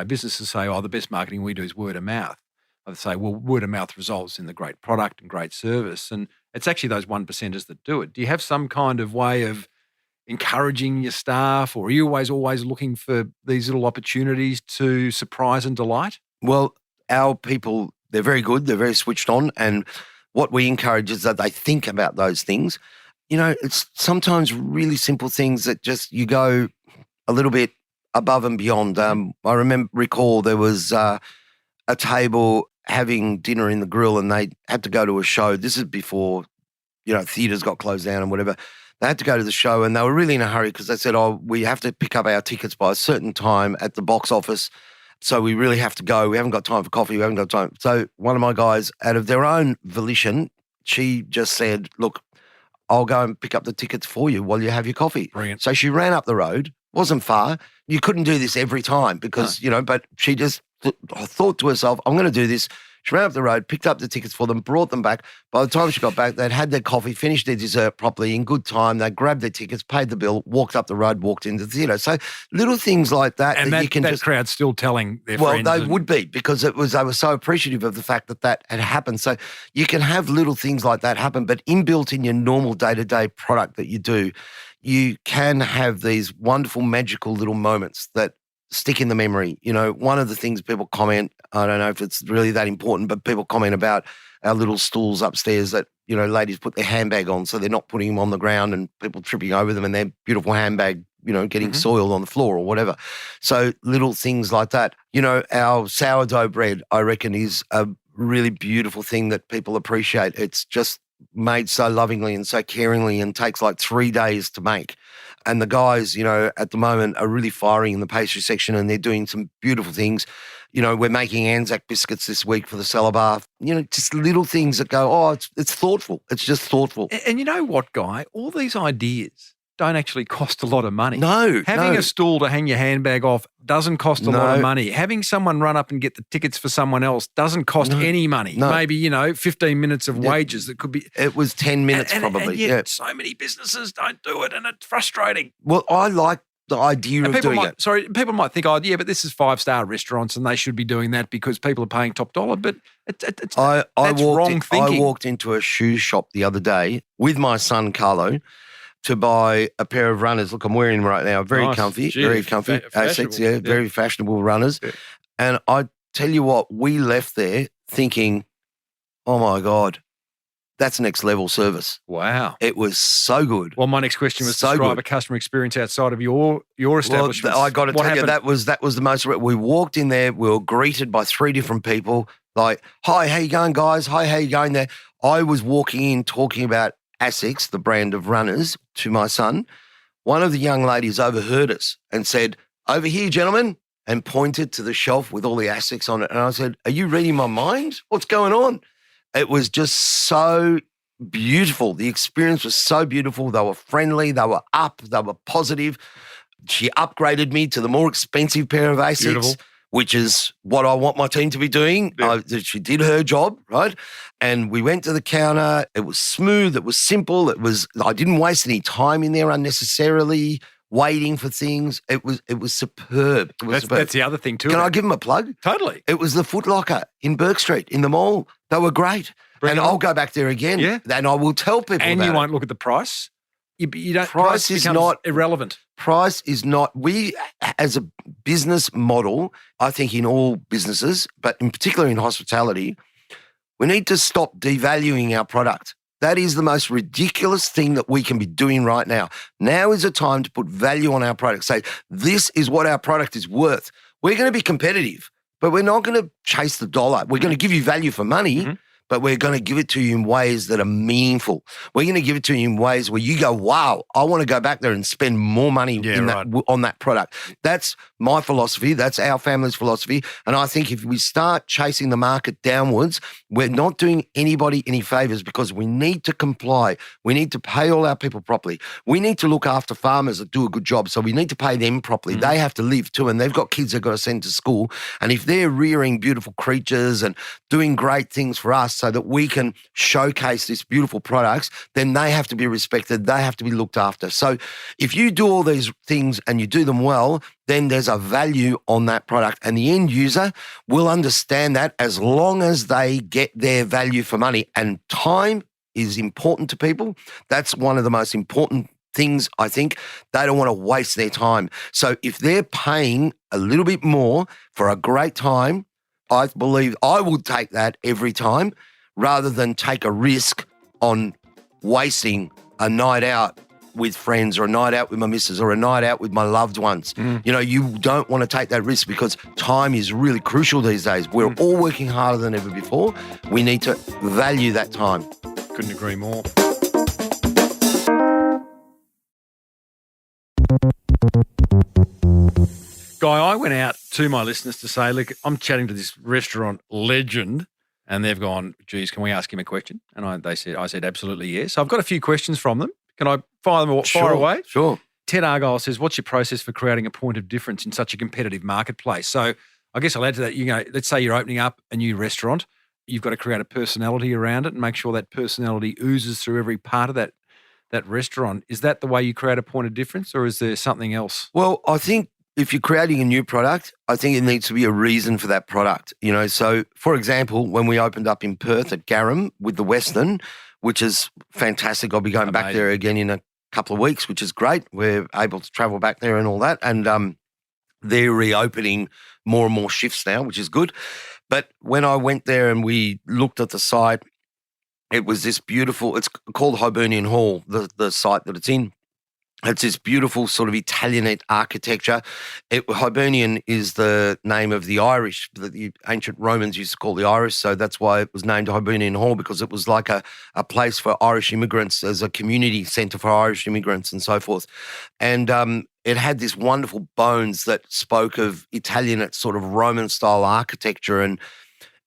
[SPEAKER 4] businesses say, oh, the best marketing we do is word of mouth. I'd say, well, word of mouth results in the great product and great service. And it's actually those 1%ers that do it. Do you have some kind of way of encouraging your staff, or are you always looking for these little opportunities to surprise and delight?
[SPEAKER 3] Well, our people, they're very good. They're very switched on. And what we encourage is that they think about those things. It's sometimes really simple things that just you go a little bit above and beyond. I recall there was a table having dinner in the grill, and they had to go to a show. This is before, theatres got closed down and whatever. They had to go to the show, and they were really in a hurry because they said, oh, we have to pick up our tickets by a certain time at the box office. So we really have to go. We haven't got time for coffee. We haven't got time. So one of my guys, out of their own volition, she just said, look, I'll go and pick up the tickets for you while you have your coffee.
[SPEAKER 1] Brilliant.
[SPEAKER 3] So she ran up the road, wasn't far. You couldn't do this every time because, but she just thought to herself, I'm going to do this. She ran up the road, picked up the tickets for them, brought them back. By the time she got back, they'd had their coffee, finished their dessert properly in good time. They grabbed their tickets, paid the bill, walked up the road, walked into the theatre. So little things like that.
[SPEAKER 1] And
[SPEAKER 3] that you can
[SPEAKER 1] that
[SPEAKER 3] just,
[SPEAKER 1] crowd's still telling their friends.
[SPEAKER 3] Well, they would be because they were so appreciative of the fact that had happened. So you can have little things like that happen, but inbuilt in your normal day-to-day product that you do, you can have these wonderful, magical little moments that stick in the memory. One of the things people comment, I don't know if it's really that important, but people comment about our little stools upstairs that, ladies put their handbag on so they're not putting them on the ground and people tripping over them and their beautiful handbag, getting soiled on the floor or whatever. So little things like that. Our sourdough bread, I reckon, is a really beautiful thing that people appreciate. It's just made so lovingly and so caringly and takes like 3 days to make. And the guys, at the moment are really firing in the pastry section and they're doing some beautiful things. We're making Anzac biscuits this week for the cellar bar. Just little things that go, oh, it's thoughtful. It's just thoughtful.
[SPEAKER 4] And you know what, Guy? All these ideas don't actually cost a lot of money.
[SPEAKER 3] No.
[SPEAKER 4] Having a stool to hang your handbag off doesn't cost a lot of money. Having someone run up and get the tickets for someone else doesn't cost any money.
[SPEAKER 3] No.
[SPEAKER 4] Maybe, 15 minutes of wages that could be.
[SPEAKER 3] It was 10 minutes probably.
[SPEAKER 4] And yet so many businesses don't do it and it's frustrating.
[SPEAKER 3] Well, I like the idea of doing it.
[SPEAKER 4] Sorry, people might think, oh, yeah, but this is 5-star restaurants and they should be doing that because people are paying top dollar. But that's wrong thinking.
[SPEAKER 3] I walked into a shoe shop the other day with my son, Carlo, to buy a pair of runners. Look, I'm wearing them right now. Very
[SPEAKER 4] nice.
[SPEAKER 3] comfy,
[SPEAKER 4] Gee,
[SPEAKER 3] very comfy.
[SPEAKER 4] fashionable.
[SPEAKER 3] Very fashionable runners.
[SPEAKER 4] Yeah.
[SPEAKER 3] And I tell you what, we left there thinking, oh my God, that's next level service.
[SPEAKER 4] Wow.
[SPEAKER 3] It was so good.
[SPEAKER 4] Well, my next question was
[SPEAKER 3] So
[SPEAKER 4] describe
[SPEAKER 3] good.
[SPEAKER 4] a customer experience outside of your establishment.
[SPEAKER 3] Well, I got to tell you, that was the most. We walked in there, we were greeted by 3 different people. Like, hi, how you going, guys? Hi, how you going there? I was walking in talking about ASICS, the brand of runners, to my son. One of the young ladies overheard us and said, over here, gentlemen, and pointed to the shelf with all the ASICS on it. And I said, are you reading my mind? What's going on? It was just so beautiful. The experience was so beautiful. They were friendly. They were up. They were positive. She upgraded me to the more expensive pair of Asics,
[SPEAKER 4] Beautiful.
[SPEAKER 3] which is what I want my team to be doing.
[SPEAKER 4] Yeah.
[SPEAKER 3] She did her job, right? And we went to the counter. It was smooth. It was simple. I didn't waste any time in there unnecessarily waiting for things. It was superb. It was superb.
[SPEAKER 4] That's the other thing too.
[SPEAKER 3] Can I give them a plug?
[SPEAKER 4] Totally.
[SPEAKER 3] It was the Foot Locker in Burke Street in the mall. They were great.
[SPEAKER 4] Bring
[SPEAKER 3] and
[SPEAKER 4] it on.
[SPEAKER 3] I'll go back there again.
[SPEAKER 4] Yeah.
[SPEAKER 3] And I will tell people
[SPEAKER 4] And
[SPEAKER 3] about
[SPEAKER 4] you
[SPEAKER 3] it.
[SPEAKER 4] won't look at the price. You don't.
[SPEAKER 3] Price is
[SPEAKER 4] becomes
[SPEAKER 3] not-
[SPEAKER 4] irrelevant.
[SPEAKER 3] Price is not, we as a business model, I think in all businesses, but in particular in hospitality, we need to stop devaluing our product. That is the most ridiculous thing that we can be doing right now. Now is the time to put value on our product. Say, this is what our product is worth. We're going to be competitive, but we're not going to chase the dollar. We're going to give you value for money, but we're going to give it to you in ways that are meaningful. We're going to give it to you in ways where you go, wow, I want to go back there and spend more money on that product. That's my philosophy. That's our family's philosophy. And I think if we start chasing the market downwards, we're not doing anybody any favors because we need to comply. We need to pay all our people properly. We need to look after farmers that do a good job. So we need to pay them properly. They have to live too, and they've got kids they've got to send to school. And if they're rearing beautiful creatures and doing great things for us so that we can showcase these beautiful products, then they have to be respected. They have to be looked after. So if you do all these things and you do them well, then there's a value on that product. And the end user will understand that as long as they get their value for money. And time is important to people. That's one of the most important things, I think. They don't want to waste their time. So if they're paying a little bit more for a great time, I believe I would take that every time rather than take a risk on wasting a night out with friends or a night out with my missus or a night out with my loved ones. You know, you don't want to take that risk because time is really crucial these days. We're all working harder than ever before. We need to value that time.
[SPEAKER 4] Couldn't agree more. Guy, I went out to my listeners to say, look, I'm chatting to this restaurant legend, and they've gone, geez, can we ask him a question? And I said, absolutely yes. So I've got a few questions from them. Can I fire away?
[SPEAKER 3] Sure.
[SPEAKER 4] Ted Argyle says, what's your process for creating a point of difference in such a competitive marketplace? So I guess I'll add to that, you know, let's say you're opening up a new restaurant. You've got to create a personality around it and make sure that personality oozes through every part of that restaurant. Is that the way you create a point of difference, or is there something else?
[SPEAKER 3] Well, I think if you're creating a new product, I think it needs to be a reason for that product. You know, so for example, when we opened up in Perth at Garum with the Western, which is fantastic. I'll be going back there again in a couple of weeks, which is great. We're able to travel back there and all that. And they're reopening more and more shifts now, which is good. But when I went there and we looked at the site, it was this beautiful, it's called Hibernian Hall, the site that it's in. It's this beautiful sort of Italianate architecture. Hibernian is the name of the Irish that the ancient Romans used to call the Irish. So that's why it was named Hibernian Hall, because it was like a place for Irish immigrants, as a community centre for Irish immigrants and so forth. And it had this wonderful bones that spoke of Italianate sort of Roman style architecture. And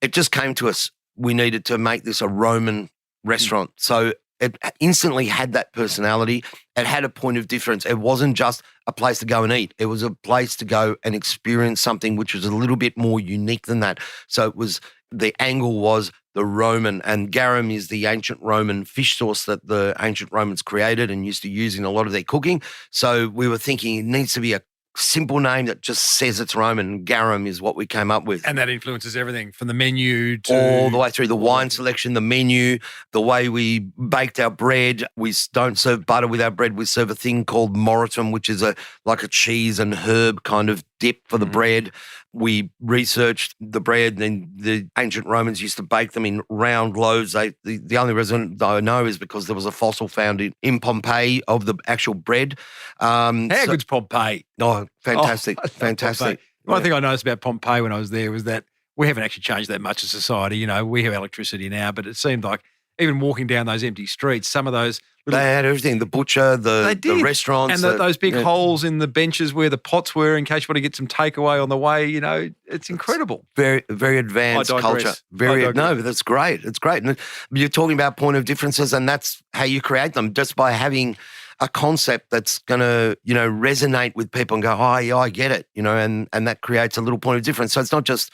[SPEAKER 3] it just came to us, we needed to make this a Roman restaurant. So it instantly had that personality. It had a point of difference. It wasn't just a place to go and eat. It was a place to go and experience something which was a little bit more unique than that. So it was, the angle was the Roman, and garum is the ancient Roman fish sauce that the ancient Romans created and used to use in a lot of their cooking. So we were thinking it needs to be a simple name that just says it's Roman. Garum is what we came up with.
[SPEAKER 4] And that influences everything from the menu to...
[SPEAKER 3] all the way through the wine selection, the menu, the way we baked our bread. We don't serve butter with our bread. We serve a thing called Moritum, which is like a cheese and herb kind of dip for the bread. We researched the bread, and the ancient Romans used to bake them in round loaves. The only reason I know is because there was a fossil found in Pompeii of the actual bread.
[SPEAKER 4] How good's Pompeii?
[SPEAKER 3] Oh, fantastic, fantastic.
[SPEAKER 4] One thing I noticed about Pompeii when I was there was that we haven't actually changed that much as society. You know, we have electricity now, but it seemed like even walking down those empty streets, some of those...
[SPEAKER 3] They had everything, the butcher, the restaurants.
[SPEAKER 4] And those big holes in the benches where the pots were in case you want to get some takeaway on the way, you know, it's incredible.
[SPEAKER 3] Very, very advanced culture. No, that's great. It's great. And you're talking about point of differences, and that's how you create them, just by having a concept that's going to, resonate with people and go, oh, yeah, I get it, and that creates a little point of difference. So it's not just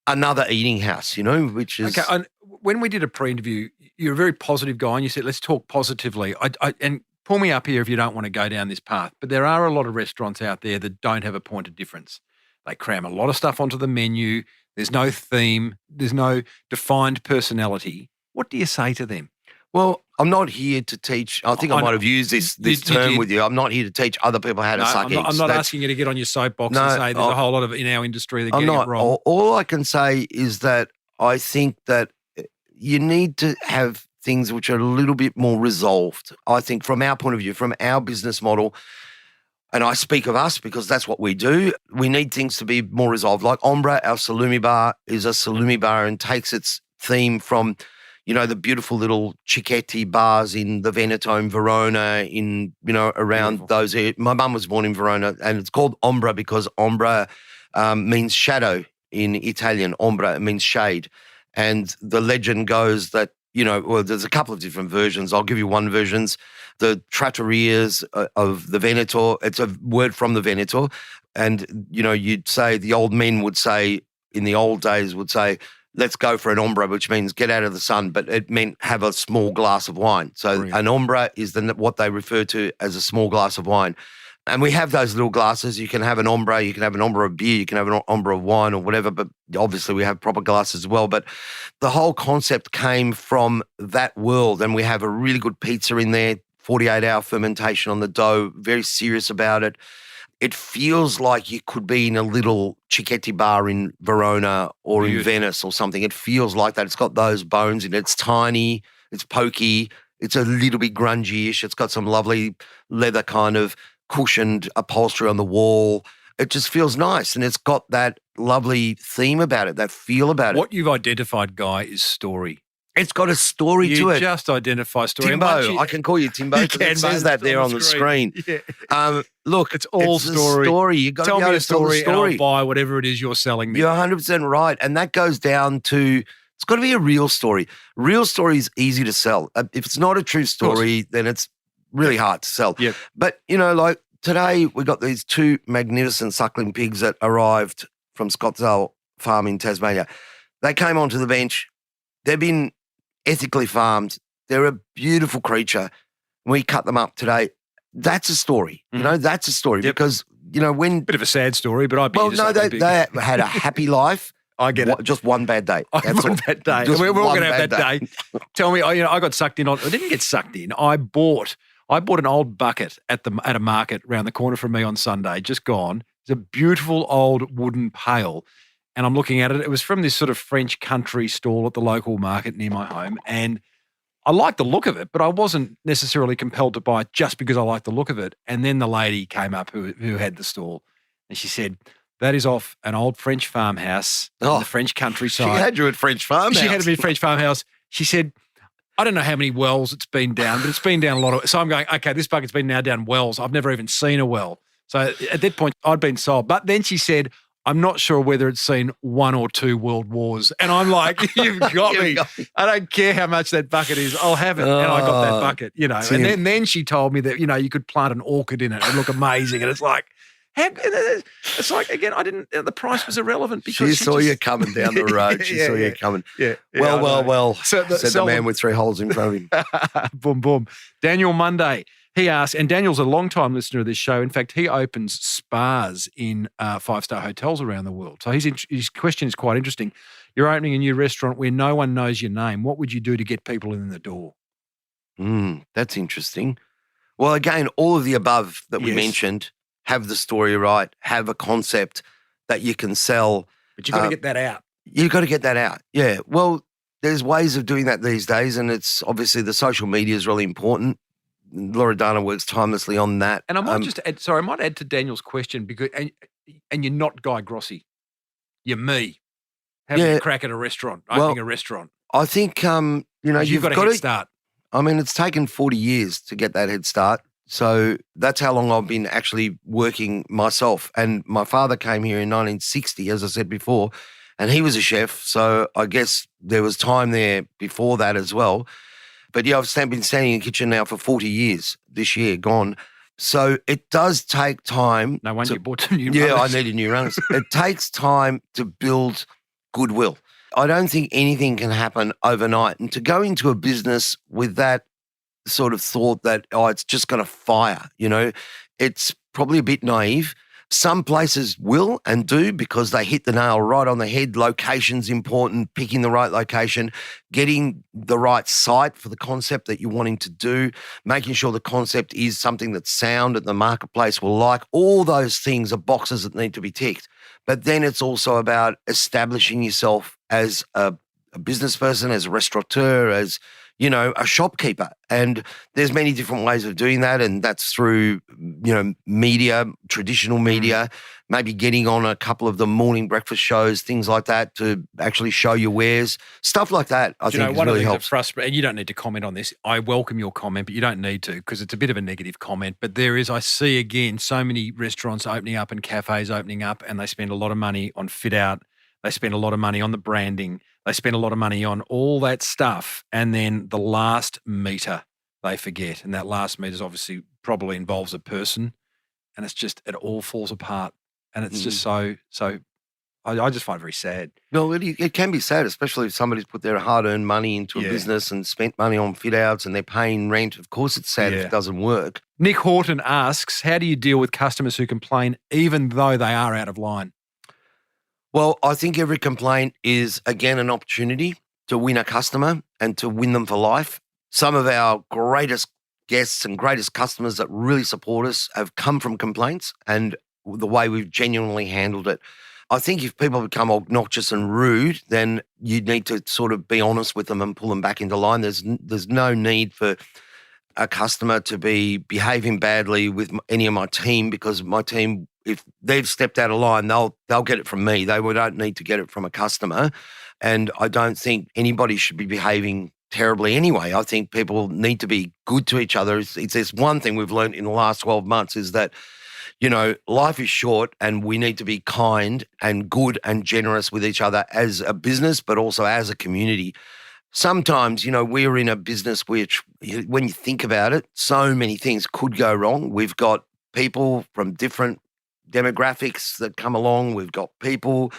[SPEAKER 3] another eating house, which is...
[SPEAKER 4] Okay, and when we did a pre-interview, you're a very positive guy and you said, let's talk positively. And pull me up here if you don't want to go down this path, but there are a lot of restaurants out there that don't have a point of difference. They cram a lot of stuff onto the menu. There's no theme. There's no defined personality. What do you say to them?
[SPEAKER 3] Well, I'm not here to teach. I think I might have used this term with you. I'm not here to teach other people how to suck eggs.
[SPEAKER 4] I'm not asking you to get on your soapbox and say there's a whole lot of in our industry that getting it wrong.
[SPEAKER 3] All I can say is that I think that you need to have things which are a little bit more resolved. I think from our point of view, from our business model, and I speak of us because that's what we do, we need things to be more resolved. Like Ombra, our salumi bar, is a salumi bar and takes its theme from, the beautiful little Cicchetti bars in the Veneto in Verona, around
[SPEAKER 4] Beautiful.
[SPEAKER 3] those areas. My mum was born in Verona, and it's called Ombra because Ombra means shadow in Italian. Ombra, it means shade. And the legend goes that, there's a couple of different versions. I'll give you one version. The trattorias of the Veneto, it's a word from the Veneto. And, you'd say, the old men would say, in the old days would say, let's go for an ombra, which means get out of the sun, but it meant have a small glass of wine. So
[SPEAKER 4] Brilliant.
[SPEAKER 3] An ombra is what they refer to as a small glass of wine. And we have those little glasses. You can have an ombra, you can have an ombra of beer, you can have an ombra of wine or whatever, but obviously we have proper glasses as well. But the whole concept came from that world, and we have a really good pizza in there, 48-hour fermentation on the dough, very serious about it. It feels like you could be in a little Cicchetti bar in Verona or in Venice or something. It feels like that. It's got those bones in it. It's tiny, it's pokey, it's a little bit grungy-ish. It's got some lovely leather kind of cushioned upholstery on the wall. It just feels nice, and it's got that lovely theme about it, that feel about it.
[SPEAKER 4] What you've identified, Guy, is story.
[SPEAKER 3] It's got a story to it.
[SPEAKER 4] You just identify story.
[SPEAKER 3] Timbo, I can call you Timbo because it says that there on the screen.
[SPEAKER 4] Yeah.
[SPEAKER 3] Look,
[SPEAKER 4] It's all story.
[SPEAKER 3] A story. You've got
[SPEAKER 4] Tell
[SPEAKER 3] to go
[SPEAKER 4] me
[SPEAKER 3] to
[SPEAKER 4] a story,
[SPEAKER 3] tell the story.
[SPEAKER 4] and I'll buy whatever it is you're selling me.
[SPEAKER 3] You're 100% right, and that goes down to it's got to be a real story. Real story is easy to sell. If it's not a true story, then it's really hard to sell.
[SPEAKER 4] Yeah.
[SPEAKER 3] But like today, we got these two magnificent suckling pigs that arrived from Scottsdale Farm in Tasmania. They came onto the bench. They've been ethically farmed. They're a beautiful creature. We cut them up today. That's a story. That's a story because, when...
[SPEAKER 4] Bit of a sad story, but I'd be
[SPEAKER 3] they had a happy life.
[SPEAKER 4] I get it.
[SPEAKER 3] Just one bad day. That's
[SPEAKER 4] One
[SPEAKER 3] all.
[SPEAKER 4] bad day.
[SPEAKER 3] Just
[SPEAKER 4] We're all
[SPEAKER 3] one
[SPEAKER 4] going to have
[SPEAKER 3] bad
[SPEAKER 4] that day. Tell me, I got sucked in. I didn't get sucked in. I bought an old bucket at a market around the corner from me on Sunday, just gone. It's a beautiful old wooden pail. And I'm looking at it. It was from this sort of French country stall at the local market near my home. And I liked the look of it, but I wasn't necessarily compelled to buy it just because I liked the look of it. And then the lady came up who had the stall, and she said, that is off an old French farmhouse in the French countryside.
[SPEAKER 3] She had you at French farmhouse.
[SPEAKER 4] She had me at French farmhouse. She said, I don't know how many wells it's been down, but it's been down a lot of. So I'm going, okay, this bucket's been now down wells. I've never even seen a well. So at that point, I'd been sold. But then she said, I'm not sure whether it's seen 1 or 2 world wars. And I'm like, you've got me. I don't care how much that bucket is. I'll have it. And I got that bucket, And then she told me that, you could plant an orchid in it and look amazing. And it's like, it's like, again, the price was irrelevant because
[SPEAKER 3] she saw you coming down the road. She saw you coming.
[SPEAKER 4] Yeah.
[SPEAKER 3] Well,
[SPEAKER 4] said
[SPEAKER 3] the man with 3 holes in front of him.
[SPEAKER 4] Boom, boom. Daniel Monday. He asked, and Daniel's a long-time listener of this show. In fact, he opens spas in 5-star hotels around the world. So his question is quite interesting. You're opening a new restaurant where no one knows your name. What would you do to get people in the door?
[SPEAKER 3] That's interesting. Well, again, all of the above that we mentioned, have the story right, have a concept that you can sell.
[SPEAKER 4] But you've got to get that out.
[SPEAKER 3] You've got to get that out. Yeah. Well, there's ways of doing that these days, and it's obviously the social media is really important. Loredana works tirelessly on that.
[SPEAKER 4] And I might just add, I might add to Daniel's question because, and you're not Guy Grossi, you're me having a crack at a restaurant, opening a restaurant.
[SPEAKER 3] I think you've
[SPEAKER 4] got a head start.
[SPEAKER 3] I mean, it's taken 40 years to get that head start. So that's how long I've been actually working myself. And my father came here in 1960, as I said before, and he was a chef. So I guess there was time there before that as well. But yeah, been standing in the kitchen now for 40 years this year, gone. So it does take time.
[SPEAKER 4] No wonder you bought some new
[SPEAKER 3] Yeah,
[SPEAKER 4] runners.
[SPEAKER 3] I needed new runners. It takes time to build goodwill. I don't think anything can happen overnight. And to go into a business with that sort of thought that, oh, it's just going to fire, it's probably a bit naive. Some places will and do because they hit the nail right on the head. Location's important, picking the right location, getting the right site for the concept that you're wanting to do, making sure the concept is something that's sound and the marketplace will like. All those things are boxes that need to be ticked. But then it's also about establishing yourself as a business person, as a restaurateur, as a shopkeeper. And there's many different ways of doing that. And that's through, media, traditional media, maybe getting on a couple of the morning breakfast shows, things like that to actually show your wares, stuff like that. I think
[SPEAKER 4] one
[SPEAKER 3] really
[SPEAKER 4] of the things
[SPEAKER 3] helps.
[SPEAKER 4] that frustrates, and you don't need to comment on this. I welcome your comment, but you don't need to because it's a bit of a negative comment. But I see again, so many restaurants opening up and cafes opening up, and they spend a lot of money on fit out. They spend a lot of money on the branding. They spend a lot of money on all that stuff. And then the last meter they forget. And that last meter obviously probably involves a person. And it's just, it all falls apart. And it's just so I just find it very sad.
[SPEAKER 3] No, it can be sad, especially if somebody's put their hard-earned money into a business and spent money on fit-outs and they're paying rent. Of course it's sad if it doesn't work.
[SPEAKER 4] Nick Horton asks, how do you deal with customers who complain even though they are out of line?
[SPEAKER 3] Well, I think every complaint is, again, an opportunity to win a customer and to win them for life. Some of our greatest guests and greatest customers that really support us have come from complaints and the way we've genuinely handled it. I think if people become obnoxious and rude, then you need to sort of be honest with them and pull them back into line. There's no need for a customer to be behaving badly with any of my team, because my team, if they've stepped out of line, they'll get it from me. They don't need to get it from a customer. And I don't think anybody should be behaving terribly anyway. I think people need to be good to each other. There's one thing we've learned in the last 12 months is that, life is short and we need to be kind and good and generous with each other as a business, but also as a community. Sometimes, we're in a business which, when you think about it, so many things could go wrong. We've got people from different demographics that come along. We've got people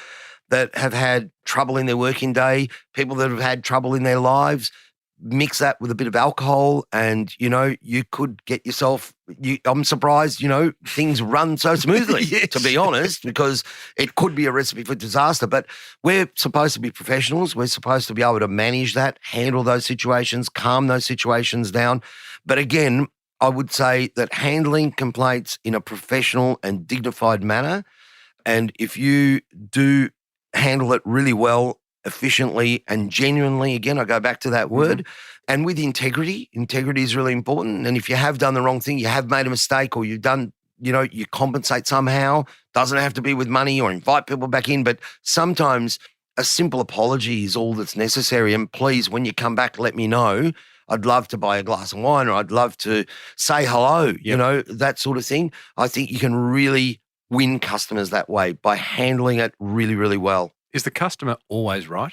[SPEAKER 3] that have had trouble in their working day, people that have had trouble in their lives. Mix that with a bit of alcohol and, you could get yourself, I'm surprised, things run so smoothly, to be honest, because it could be a recipe for disaster. But we're supposed to be professionals. We're supposed to be able to manage that, handle those situations, calm those situations down. But again, I would say that handling complaints in a professional and dignified manner, and if you do handle it really well, efficiently and genuinely, again, I go back to that word, and with integrity. Integrity is really important. And if you have done the wrong thing, you have made a mistake, or you've done, you compensate somehow, doesn't have to be with money or invite people back in, but sometimes a simple apology is all that's necessary. And please, when you come back, let me know. I'd love to buy a glass of wine, or I'd love to say hello, that sort of thing. I think you can really win customers that way by handling it really, really well.
[SPEAKER 4] Is the customer always right?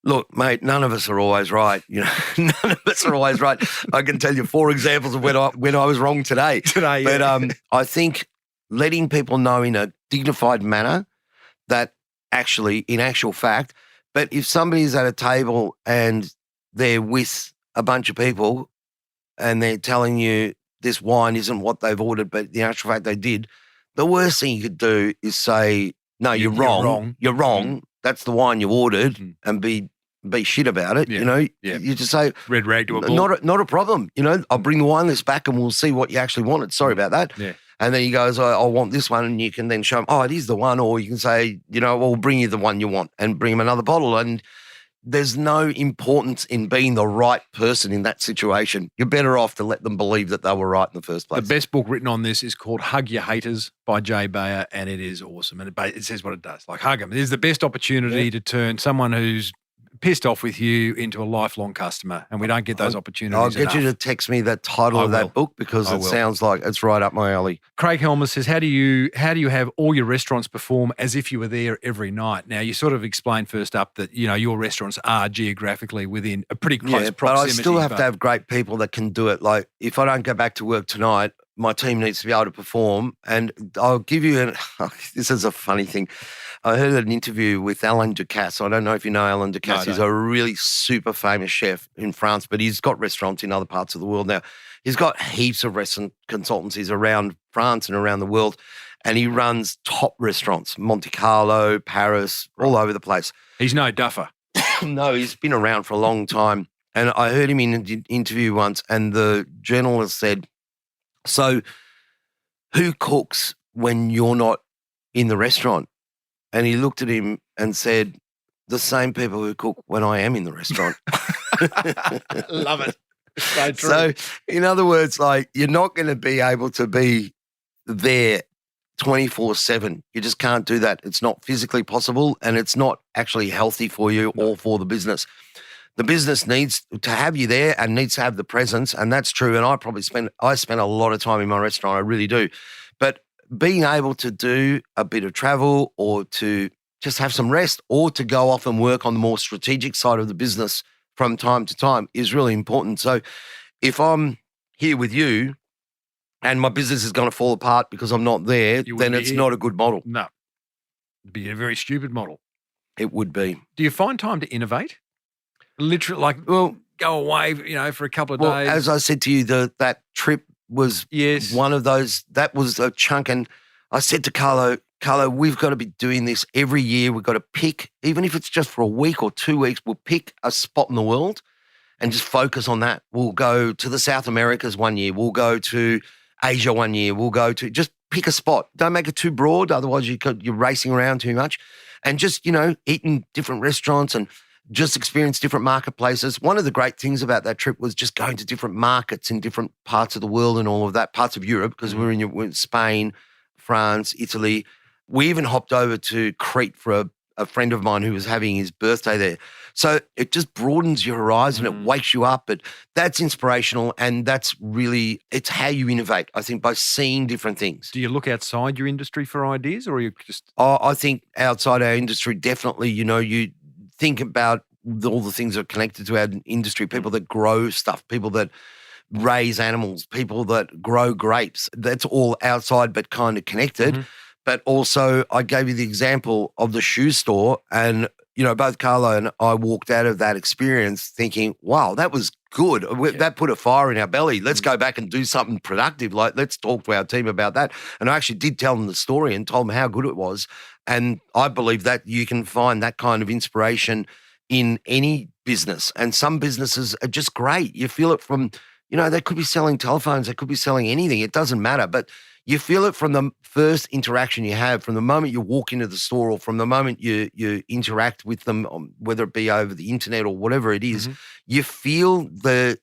[SPEAKER 3] Look, mate, none of us are always right. None of us are always right. I can tell you 4 examples of when I was wrong today. But I think letting people know in a dignified manner that actually, in actual fact, but if somebody's at a table and they're with a bunch of people and they're telling you this wine isn't what they've ordered, but in actual fact they did, the worst thing you could do is say, no, you're wrong. You're wrong. That's the wine you ordered, and be shit about it. You just say,
[SPEAKER 4] red rag to a bull.
[SPEAKER 3] Not a problem. I'll bring the wine list back and we'll see what you actually wanted. Sorry about that.
[SPEAKER 4] Yeah.
[SPEAKER 3] And then he goes, I want this one, and you can then show him, it is the one, or you can say, we'll bring you the one you want and bring him another bottle. And there's no importance in being the right person in that situation. You're better off to let them believe that they were right in the first place.
[SPEAKER 4] The best book written on this is called Hug Your Haters by Jay Bayer, and it is awesome. And it says what it does. Like, hug them. It is the best opportunity to turn someone who's pissed off with you into a lifelong customer, and we don't get those opportunities
[SPEAKER 3] I'll get you to
[SPEAKER 4] enough.
[SPEAKER 3] text me that title
[SPEAKER 4] I
[SPEAKER 3] of that
[SPEAKER 4] will.
[SPEAKER 3] book because
[SPEAKER 4] I
[SPEAKER 3] it
[SPEAKER 4] will.
[SPEAKER 3] sounds like it's right up my alley.
[SPEAKER 4] Craig Helmer says, how do you have all your restaurants perform as if you were there every night? Now, you sort of explained first up that, your restaurants are geographically within a pretty close
[SPEAKER 3] But
[SPEAKER 4] proximity.
[SPEAKER 3] I still have to have great people that can do it. Like if I don't go back to work tonight, my team needs to be able to perform. And I'll give you this is a funny thing. I heard an interview with Alain Ducasse. I don't know if you know Alain Ducasse.
[SPEAKER 4] No, I
[SPEAKER 3] He's
[SPEAKER 4] don't.
[SPEAKER 3] a really super famous chef in France, but he's got restaurants in other parts of the world now. He's got heaps of restaurant consultancies around France and around the world, and he runs top restaurants, Monte Carlo, Paris, all over the place.
[SPEAKER 4] He's no duffer.
[SPEAKER 3] No, he's been around for a long time. And I heard him in an interview once, and the journalist said, so who cooks when you're not in the restaurant? And he looked at him and said, the same people who cook when I am in the restaurant.
[SPEAKER 4] Love it. So true.
[SPEAKER 3] So, in other words, like you're not going to be able to be there 24/7. You just can't do that. It's not physically possible, and it's not actually healthy for you or for the business. The business needs to have you there and needs to have the presence, and that's true. And I spend a lot of time in my restaurant. I really do. But being able to do a bit of travel or to just have some rest or to go off and work on the more strategic side of the business from time to time is really important. So if I'm here with you and my business is going to fall apart because I'm not there,
[SPEAKER 4] You wouldn't
[SPEAKER 3] then
[SPEAKER 4] be
[SPEAKER 3] it's
[SPEAKER 4] here.
[SPEAKER 3] not a good model.
[SPEAKER 4] No. It'd be a very stupid model.
[SPEAKER 3] It would be.
[SPEAKER 4] Do you find time to innovate? Literally, like,
[SPEAKER 3] Well,
[SPEAKER 4] go away, for a couple of
[SPEAKER 3] well,
[SPEAKER 4] days.
[SPEAKER 3] as I said to you, that trip was
[SPEAKER 4] Yes.
[SPEAKER 3] one of those. That was a chunk. And I said to Carlo, we've got to be doing this every year. We've got to pick, even if it's just for a week or 2 weeks, we'll pick a spot in the world and just focus on that. We'll go to the South Americas one year. We'll go to Asia one year. We'll go to just pick a spot. Don't make it too broad. Otherwise you're racing around too much. And just, eating different restaurants and just experience different marketplaces. One of the great things about that trip was just going to different markets in different parts of the world and all of that, parts of Europe, because we're in Spain, France, Italy. We even hopped over to Crete for a friend of mine who was having his birthday there. So it just broadens your horizon. It wakes you up. But that's inspirational, and that's really, it's how you innovate, I think, by seeing different things.
[SPEAKER 4] Do you look outside your industry for ideas, or are you just...
[SPEAKER 3] I think outside our industry, definitely, you think about all the things that are connected to our industry, people that grow stuff, people that raise animals, people that grow grapes. That's all outside but kind of connected. But also I gave you the example of the shoe store, and, both Carlo and I walked out of that experience thinking, wow, that was good. That put a fire in our belly. Let's go back and do something productive. Like, let's talk to our team about that. And I actually did tell them the story and told them how good it was. And I believe that you can find that kind of inspiration in any business. And some businesses are just great. You feel it from, they could be selling telephones, they could be selling anything. It doesn't matter. But you feel it from the first interaction you have, from the moment you walk into the store or from the moment you interact with them, whether it be over the internet or whatever it is. You feel that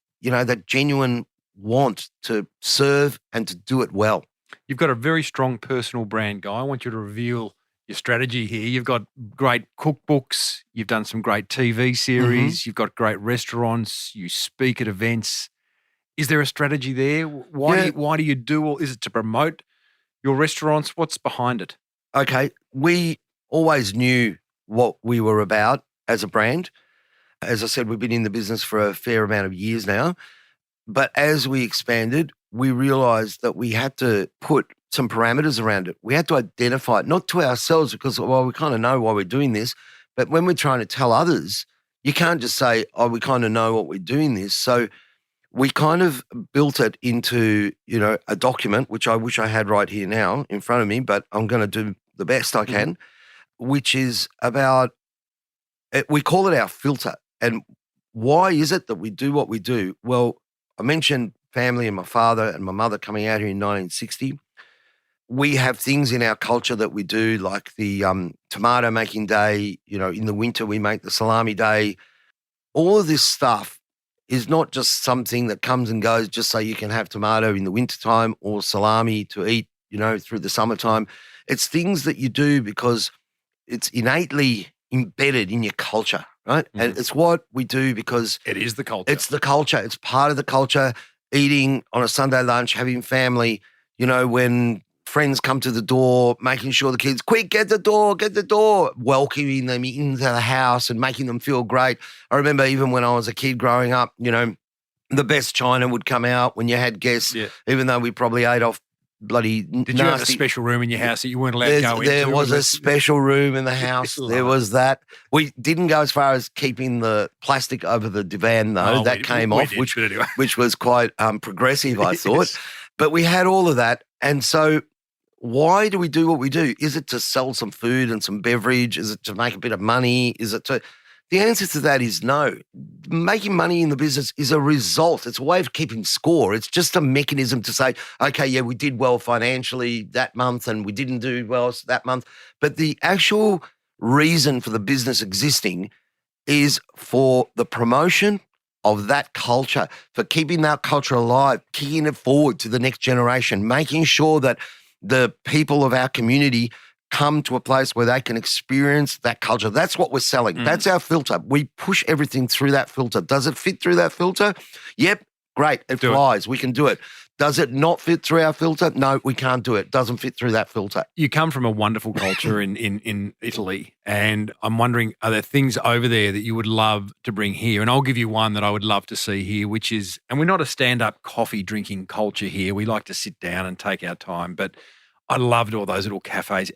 [SPEAKER 3] genuine want to serve and to do it well.
[SPEAKER 4] You've got a very strong personal brand, Guy. I want you to reveal your strategy here. You've got great cookbooks. You've done some great TV series. You've got great restaurants. You speak at events. Is there a strategy there? Why do you do all? Is it to promote your restaurants? What's behind it?
[SPEAKER 3] Okay, we always knew what we were about as a brand. As I said, we've been in the business for a fair amount of years now. But as we expanded, we realized that we had to put some parameters around it. We had to identify it, not to ourselves because, we kind of know why we're doing this, but when we're trying to tell others, you can't just say, we kind of know what we're doing this. So we kind of built it into, a document, which I wish I had right here now in front of me, but I'm going to do the best I can, which is about, we call it our filter. And why is it that we do what we do? Well, I mentioned family and my father and my mother coming out here in 1960. We have things in our culture that we do, like the tomato making day. In the winter we make the salami day. All of this stuff is not just something that comes and goes just so you can have tomato in the wintertime or salami to eat, through the summertime. It's things that you do because it's innately embedded in your culture, right? And it's what we do because
[SPEAKER 1] It is the culture.
[SPEAKER 3] it's the culture. It's part of the culture. Eating on a Sunday lunch, having family, when friends come to the door, making sure the kids, quick, get the door, welcoming them into the house and making them feel great. I remember even when I was a kid growing up, the best china would come out when you had guests, even though we probably ate off bloody
[SPEAKER 1] Did you have a special room in your house that you weren't allowed to go into?
[SPEAKER 3] There was a special room in the house. There was that. We didn't go as far as keeping the plastic over the divan, though. That came off, which was quite progressive, I thought. But we had all of that. And so why do we do what we do? Is it to sell some food and some beverage? Is it to make a bit of money? Is it to... The answer to that is no. Making money in the business is a result. It's a way of keeping score. It's just a mechanism to say, okay, yeah, we did well financially that month and we didn't do well that month. But the actual reason for the business existing is for the promotion of that culture, for keeping that culture alive, kicking it forward to the next generation, making sure that the people of our community come to a place where they can experience that culture. That's what we're selling. That's our filter. We push everything through that filter. Does it fit through that filter? Yep, great. It flies. We can do it. Does it not fit through our filter? No, we can't do it. Doesn't fit through that filter.
[SPEAKER 1] You come from a wonderful culture in Italy, and I'm wondering, are there things over there that you would love to bring here? And I'll give you one that I would love to see here, which is, and we're not a stand-up coffee drinking culture here. We like to sit down and take our time, but I loved all those little cafes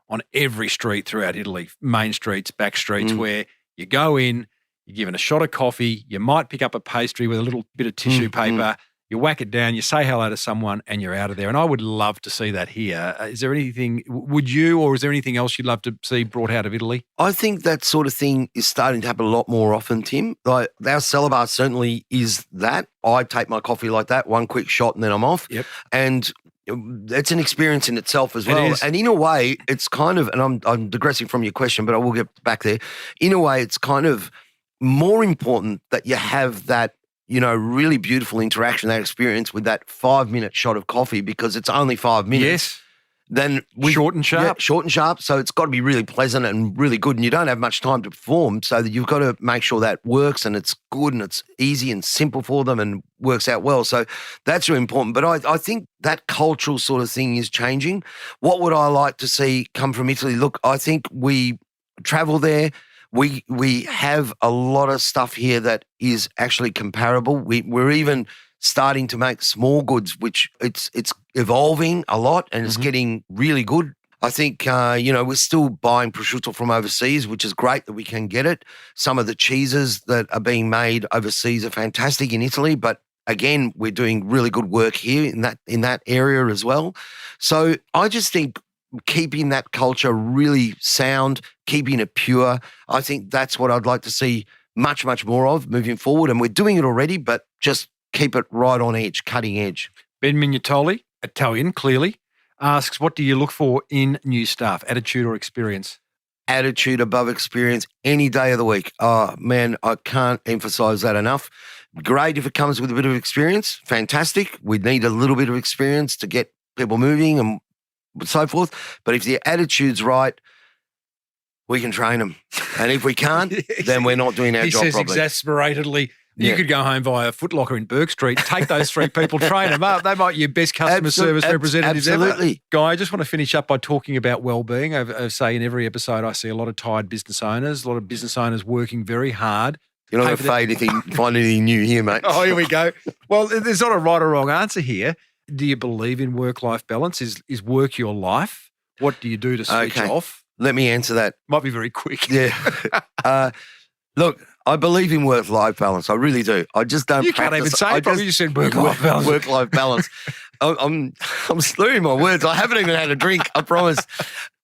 [SPEAKER 1] on every street throughout Italy, main streets, back streets, where you go in, you're given a shot of coffee, you might pick up a pastry with a little bit of tissue paper, you whack it down, you say hello to someone, and you're out of there. And I would love to see that here. Is there anything, or is there anything else you'd love to see brought out of Italy?
[SPEAKER 3] I think that sort of thing is starting to happen a lot more often, Tim. Like our cellar bar certainly is that. I take my coffee like that, one quick shot and then I'm off.
[SPEAKER 1] Yep.
[SPEAKER 3] And it's an experience in itself as well. And in a way, it's kind of, and I'm digressing from your question, but I will get back there. In a way, it's kind of more important that you have that, really beautiful interaction, that experience with that 5-minute shot of coffee because it's only 5 minutes.
[SPEAKER 1] Yes.
[SPEAKER 3] Then
[SPEAKER 1] short and sharp.
[SPEAKER 3] Yeah, short and sharp. So it's got to be really pleasant and really good. And you don't have much time to perform. So that you've got to make sure that works and it's good and it's easy and simple for them and works out well. So that's really important. But I think that cultural sort of thing is changing. What would I like to see come from Italy? Look, I think we travel there. We have a lot of stuff here that is actually comparable. We're even starting to make small goods, which it's evolving a lot and it's getting really good. I think, we're still buying prosciutto from overseas, which is great that we can get it. Some of the cheeses that are being made overseas are fantastic in Italy, but again, we're doing really good work here in that area as well. So I just think keeping that culture really sound, keeping it pure, I think that's what I'd like to see much, much more of moving forward. And we're doing it already, but just keep it right on edge, cutting edge.
[SPEAKER 1] Ben Mignatoli, Italian, clearly, asks, what do you look for in new staff, attitude or experience?
[SPEAKER 3] Attitude above experience any day of the week. Oh, man, I can't emphasize that enough. Great if it comes with a bit of experience. Fantastic. We need a little bit of experience to get people moving and so forth. But if the attitude's right, we can train them. And if we can't, then we're not doing our job properly.
[SPEAKER 1] He says exasperately, you could go home via Foot Locker in Burke Street, take those 3 people, train them up. They might be your best customer service representatives ever. Guy, I just want to finish up by talking about well-being. I say in every episode I see a lot of tired business owners, a lot of business owners working very hard.
[SPEAKER 3] You're not going to find anything new here, mate.
[SPEAKER 1] Oh, here we go. Well, there's not a right or wrong answer here. Do you believe in work-life balance? Is work your life? What do you do to switch off?
[SPEAKER 3] Let me answer that.
[SPEAKER 1] Might be very quick.
[SPEAKER 3] Yeah. Look, I believe in work-life balance. I really do. I just don't.
[SPEAKER 1] You can't even say it. Probably you said work-life balance.
[SPEAKER 3] Work-life balance. I'm slurring my words. I haven't even had a drink. I promise.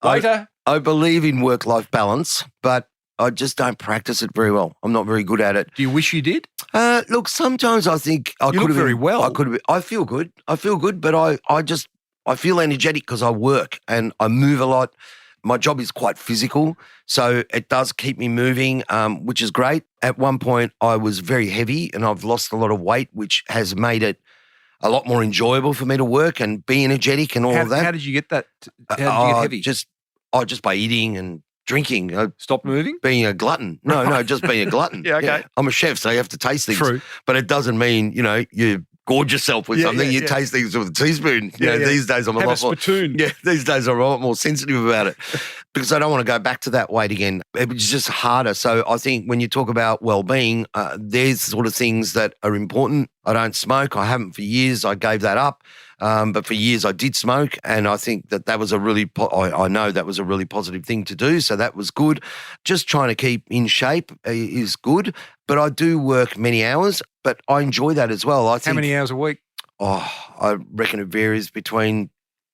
[SPEAKER 1] Waiter.
[SPEAKER 3] I believe in work-life balance, but I just don't practice it very well. I'm not very good at it.
[SPEAKER 1] Do you wish you did?
[SPEAKER 3] Look, sometimes I think I could have
[SPEAKER 1] very well.
[SPEAKER 3] I could have. I feel good. But I feel energetic because I work and I move a lot. My job is quite physical, so it does keep me moving, which is great. At one point, I was very heavy and I've lost a lot of weight, which has made it a lot more enjoyable for me to work and be energetic and all of that.
[SPEAKER 1] How did you get that? How did you get heavy?
[SPEAKER 3] Just by eating and drinking,
[SPEAKER 4] Stop moving?
[SPEAKER 3] being a glutton. No, just being a glutton.
[SPEAKER 4] Yeah, okay.
[SPEAKER 3] I'm a chef, so you have to taste things.
[SPEAKER 4] True.
[SPEAKER 3] But it doesn't mean, you gorge yourself with something. You taste things with a teaspoon. These days I'm
[SPEAKER 4] Have
[SPEAKER 3] a
[SPEAKER 4] a
[SPEAKER 3] lot more.
[SPEAKER 4] spittoon.
[SPEAKER 3] Yeah, these days I'm a lot more sensitive about it because I don't want to go back to that weight again. It's just harder. So I think when you talk about well-being, there's sort of things that are important. I don't smoke. I haven't for years. I gave that up. But for years I did smoke, and I think that was a really, I know that was a really positive thing to do. So that was good. Just trying to keep in shape is good. But I do work many hours, but I enjoy that as well.
[SPEAKER 4] How many hours a week?
[SPEAKER 3] I reckon it varies between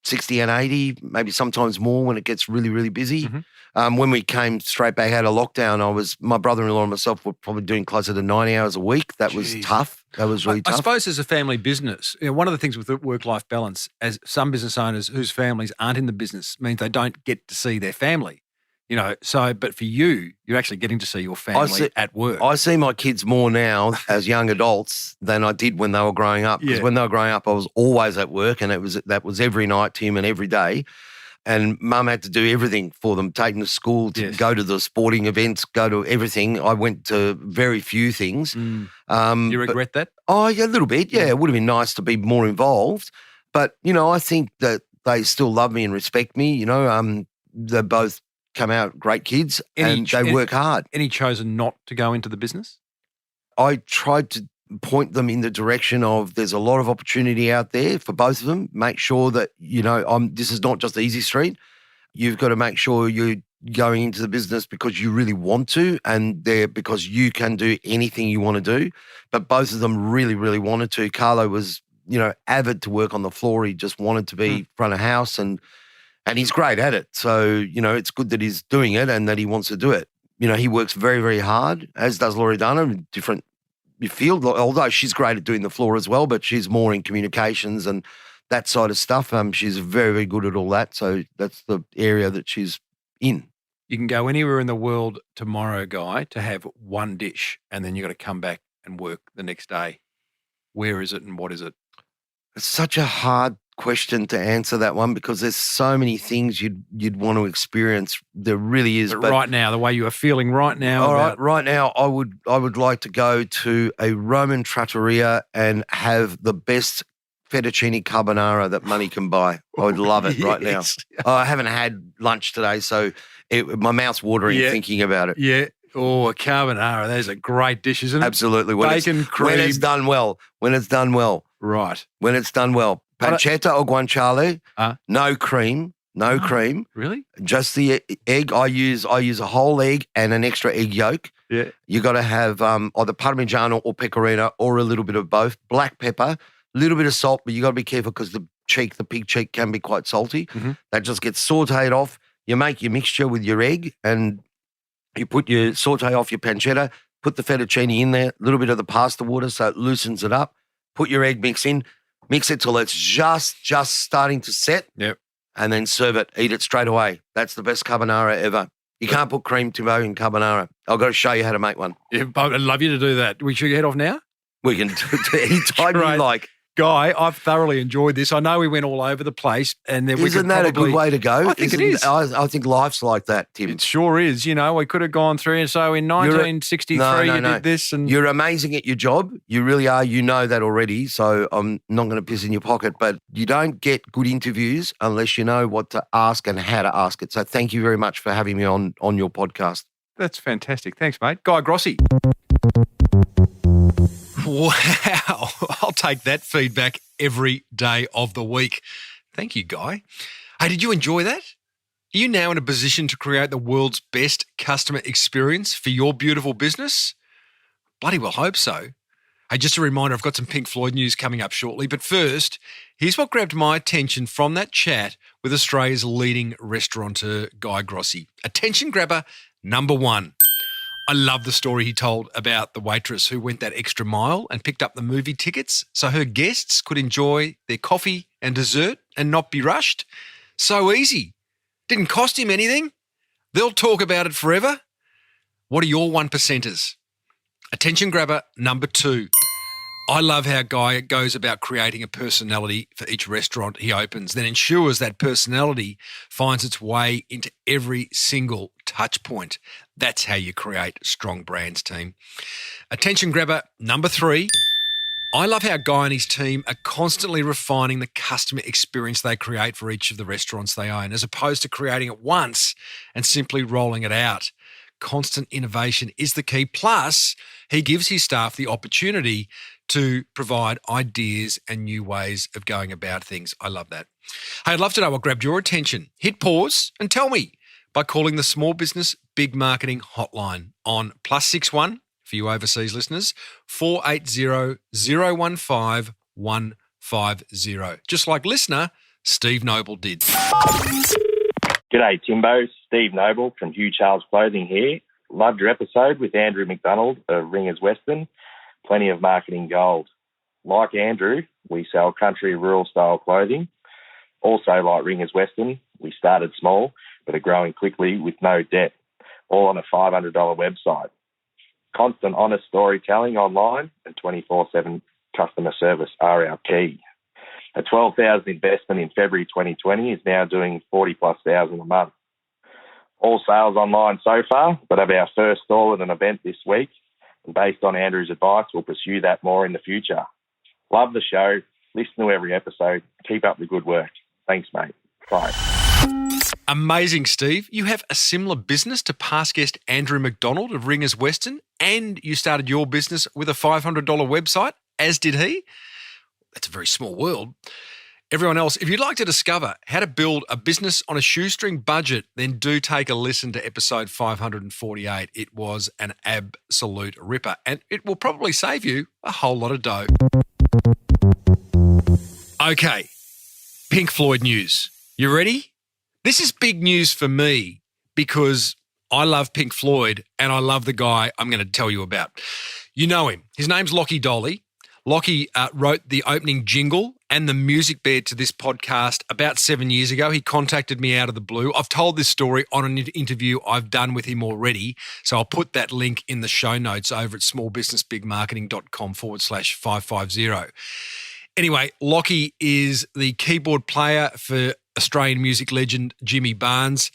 [SPEAKER 3] 60 and 80, maybe sometimes more when it gets really, really busy.
[SPEAKER 4] Mm-hmm.
[SPEAKER 3] When we came straight back out of lockdown, my brother-in-law and myself were probably doing closer to 90 hours a week. That was tough. That was really tough.
[SPEAKER 4] I suppose as a family business, one of the things with the work-life balance, as some business owners whose families aren't in the business, means they don't get to see their family. But for you, you're actually getting to see your family at work.
[SPEAKER 3] I see my kids more now as young adults than I did when they were growing up. Because when they were growing up, I was always at work, and that was every night, Tim, and every day. And Mum had to do everything for them, take them to school, to go to the sporting events, go to everything. I went to very few things.
[SPEAKER 4] You regret that?
[SPEAKER 3] Oh, yeah, a little bit. Yeah, it would have been nice to be more involved. But, I think that they still love me and respect me. They both come out great kids and they work hard.
[SPEAKER 4] Any chosen not to go into the business?
[SPEAKER 3] I tried to point them in the direction of there's a lot of opportunity out there for both of them. Make sure that, this is not just easy street. You've got to make sure you're going into the business because you really want to, and because you can do anything you want to do. But both of them really, really wanted to. Carlo was, avid to work on the floor. He just wanted to be front of house, and he's great at it. So, it's good that he's doing it and that he wants to do it. He works very, very hard, as does Loredana, different field, although she's great at doing the floor as well, but she's more in communications and that side of stuff. She's very, very good at all that. So that's the area that she's in.
[SPEAKER 4] You can go anywhere in the world tomorrow, Guy, to have one dish, and then you've got to come back and work the next day. Where is it and what is it?
[SPEAKER 3] It's such a hard question to answer that one because there's so many things you'd want to experience. There really is.
[SPEAKER 4] But right now, the way you are feeling right now.
[SPEAKER 3] Right now, I would like to go to a Roman trattoria and have the best fettuccine carbonara that money can buy. I would love it right now. I haven't had lunch today, so my mouth's watering thinking about it.
[SPEAKER 4] Yeah. Oh, a carbonara. That is a great dish, isn't it?
[SPEAKER 3] Absolutely.
[SPEAKER 4] Bacon, cream.
[SPEAKER 3] When it's done well.
[SPEAKER 4] Right.
[SPEAKER 3] When it's done well. Pancetta or guanciale, no cream.
[SPEAKER 4] Really?
[SPEAKER 3] Just the egg. I use a whole egg and an extra egg yolk.
[SPEAKER 4] Yeah.
[SPEAKER 3] You got to have either Parmigiano or Pecorino or a little bit of both. Black pepper, a little bit of salt, but you got to be careful because the pig cheek can be quite salty.
[SPEAKER 4] Mm-hmm.
[SPEAKER 3] That just gets sauteed off. You make your mixture with your egg and you put your saute off your pancetta, put the fettuccine in there, a little bit of the pasta water so it loosens it up. Put your egg mix in. Mix it till it's just starting to set.
[SPEAKER 4] Yep.
[SPEAKER 3] And then serve it. Eat it straight away. That's the best carbonara ever. You can't put cream, Timbo, in carbonara. I've got to show you how to make one.
[SPEAKER 4] Yeah, I'd love you to do that. We should head off now?
[SPEAKER 3] We can do it anytime you like.
[SPEAKER 4] Guy, I've thoroughly enjoyed this. I know we went all over the place.
[SPEAKER 3] Isn't that a good way to go?
[SPEAKER 4] I think it is.
[SPEAKER 3] I think life's like that, Tim.
[SPEAKER 4] It sure is. We could have gone through. And so in 1963, you did this. And
[SPEAKER 3] you're amazing at your job. You really are. You know that already. So I'm not going to piss in your pocket. But you don't get good interviews unless you know what to ask and how to ask it. So thank you very much for having me on your podcast.
[SPEAKER 4] That's fantastic. Thanks, mate. Guy Grossi.
[SPEAKER 1] Wow. I'll take that feedback every day of the week. Thank you, Guy. Hey, did you enjoy that? Are you now in a position to create the world's best customer experience for your beautiful business? Bloody well hope so. Hey, just a reminder, I've got some Pink Floyd news coming up shortly. But first, here's what grabbed my attention from that chat with Australia's leading restaurateur, Guy Grossi. Attention grabber number 1. I love the story he told about the waitress who went that extra mile and picked up the movie tickets so her guests could enjoy their coffee and dessert and not be rushed. So easy. Didn't cost him anything. They'll talk about it forever. What are your 1%ers? Attention grabber number 2. I love how Guy goes about creating a personality for each restaurant he opens, then ensures that personality finds its way into every single touch point. That's how you create strong brands, team. Attention grabber number 3. I love how Guy and his team are constantly refining the customer experience they create for each of the restaurants they own, as opposed to creating it once and simply rolling it out. Constant innovation is the key. Plus, he gives his staff the opportunity to provide ideas and new ways of going about things. I love that. Hey, I'd love to know what grabbed your attention. Hit pause and tell me by calling the Small Business Big Marketing Hotline on +61 for you overseas listeners, 480-015-150, just like listener Steve Noble did.
[SPEAKER 5] G'day, Timbo. Steve Noble from Hugh Charles Clothing here. Loved your episode with Andrew McDonald of Ringers Western. Plenty of marketing gold. Like Andrew, we sell country rural style clothing. Also, like Ringers Western, we started small but are growing quickly with no debt, all on a $500 website. Constant honest storytelling online and 24/7 customer service are our key. A $12,000 investment in February 2020 is now doing $40,000+ a month. All sales online so far, but have our first stall at an event this week. And based on Andrew's advice, we'll pursue that more in the future. Love the show. Listen to every episode. Keep up the good work. Thanks, mate. Bye.
[SPEAKER 1] Amazing, Steve. You have a similar business to past guest Andrew McDonald of Ringers Western, and you started your business with a $500 website, as did he. That's a very small world. Everyone else, if you'd like to discover how to build a business on a shoestring budget, then do take a listen to episode 548. It was an absolute ripper, and it will probably save you a whole lot of dough. Okay, Pink Floyd news. You ready? This is big news for me because I love Pink Floyd and I love the guy I'm going to tell you about. You know him. His name's Lockie Doley. Lockie wrote the opening jingle and the music bed to this podcast about 7 years ago. He contacted me out of the blue. I've told this story on an interview I've done with him already, so I'll put that link in the show notes over at smallbusinessbigmarketing.com/550. Anyway, Lockie is the keyboard player for Australian music legend Jimmy Barnes.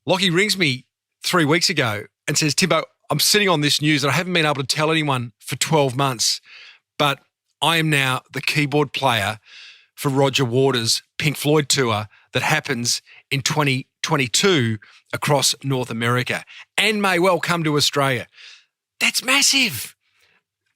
[SPEAKER 1] Lockie rings me 3 weeks ago and says, Timbo, I'm sitting on this news that I haven't been able to tell anyone for 12 months, but I am now the keyboard player for Roger Waters' Pink Floyd tour that happens in 2022 across North America and may well come to Australia. That's massive.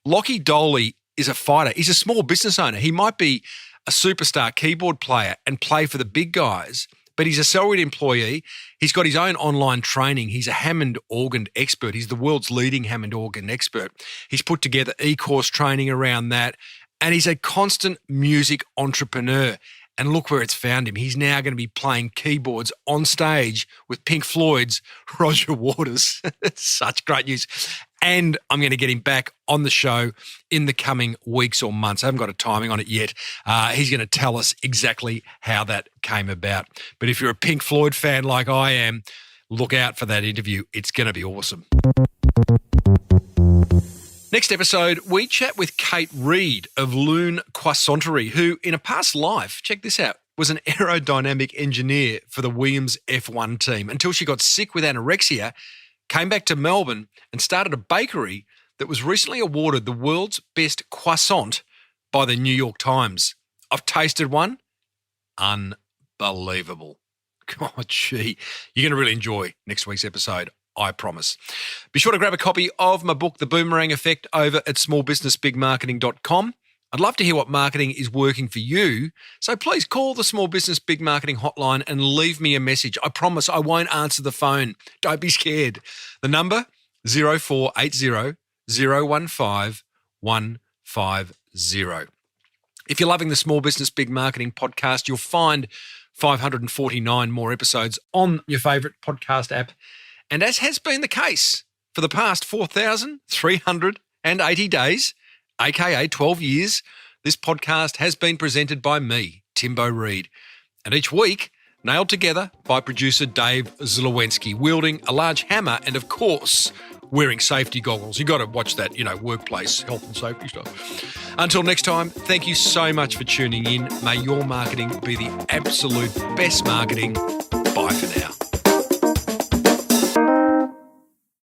[SPEAKER 1] Lockie Doley is a fighter. He's a small business owner. He might be a superstar keyboard player and play for the big guys, but he's a salaried employee. He's got his own online training. He's a Hammond organ expert. He's the world's leading Hammond organ expert. He's put together e-course training around that, and he's a constant music entrepreneur. And look where it's found him. He's now going to be playing keyboards on stage with Pink Floyd's Roger Waters. Such great news. And I'm going to get him back on the show in the coming weeks or months. I haven't got a timing on it yet. He's going to tell us exactly how that came about. But if you're a Pink Floyd fan like I am, look out for that interview. It's going to be awesome. Next episode, we chat with Kate Reid of Loon Croissanterie, who in a past life, check this out, was an aerodynamic engineer for the Williams F1 team until she got sick with anorexia, came back to Melbourne and started a bakery that was recently awarded the world's best croissant by the New York Times. I've tasted one. Unbelievable. God, gee. You're going to really enjoy next week's episode, I promise. Be sure to grab a copy of my book, The Boomerang Effect, over at smallbusinessbigmarketing.com. I'd love to hear what marketing is working for you, so please call the Small Business Big Marketing Hotline and leave me a message. I promise I won't answer the phone. Don't be scared. The number, 0480 015 150. If you're loving the Small Business Big Marketing podcast, you'll find 549 more episodes on your favourite podcast app. And as has been the case for the past 4,380 days, aka 12 years, this podcast has been presented by me, Timbo Reid. And each week, nailed together by producer Dave Zlowensky, wielding a large hammer and, of course, wearing safety goggles. You got to watch that, workplace health and safety stuff. Until next time, thank you so much for tuning in. May your marketing be the absolute best marketing. Bye for now.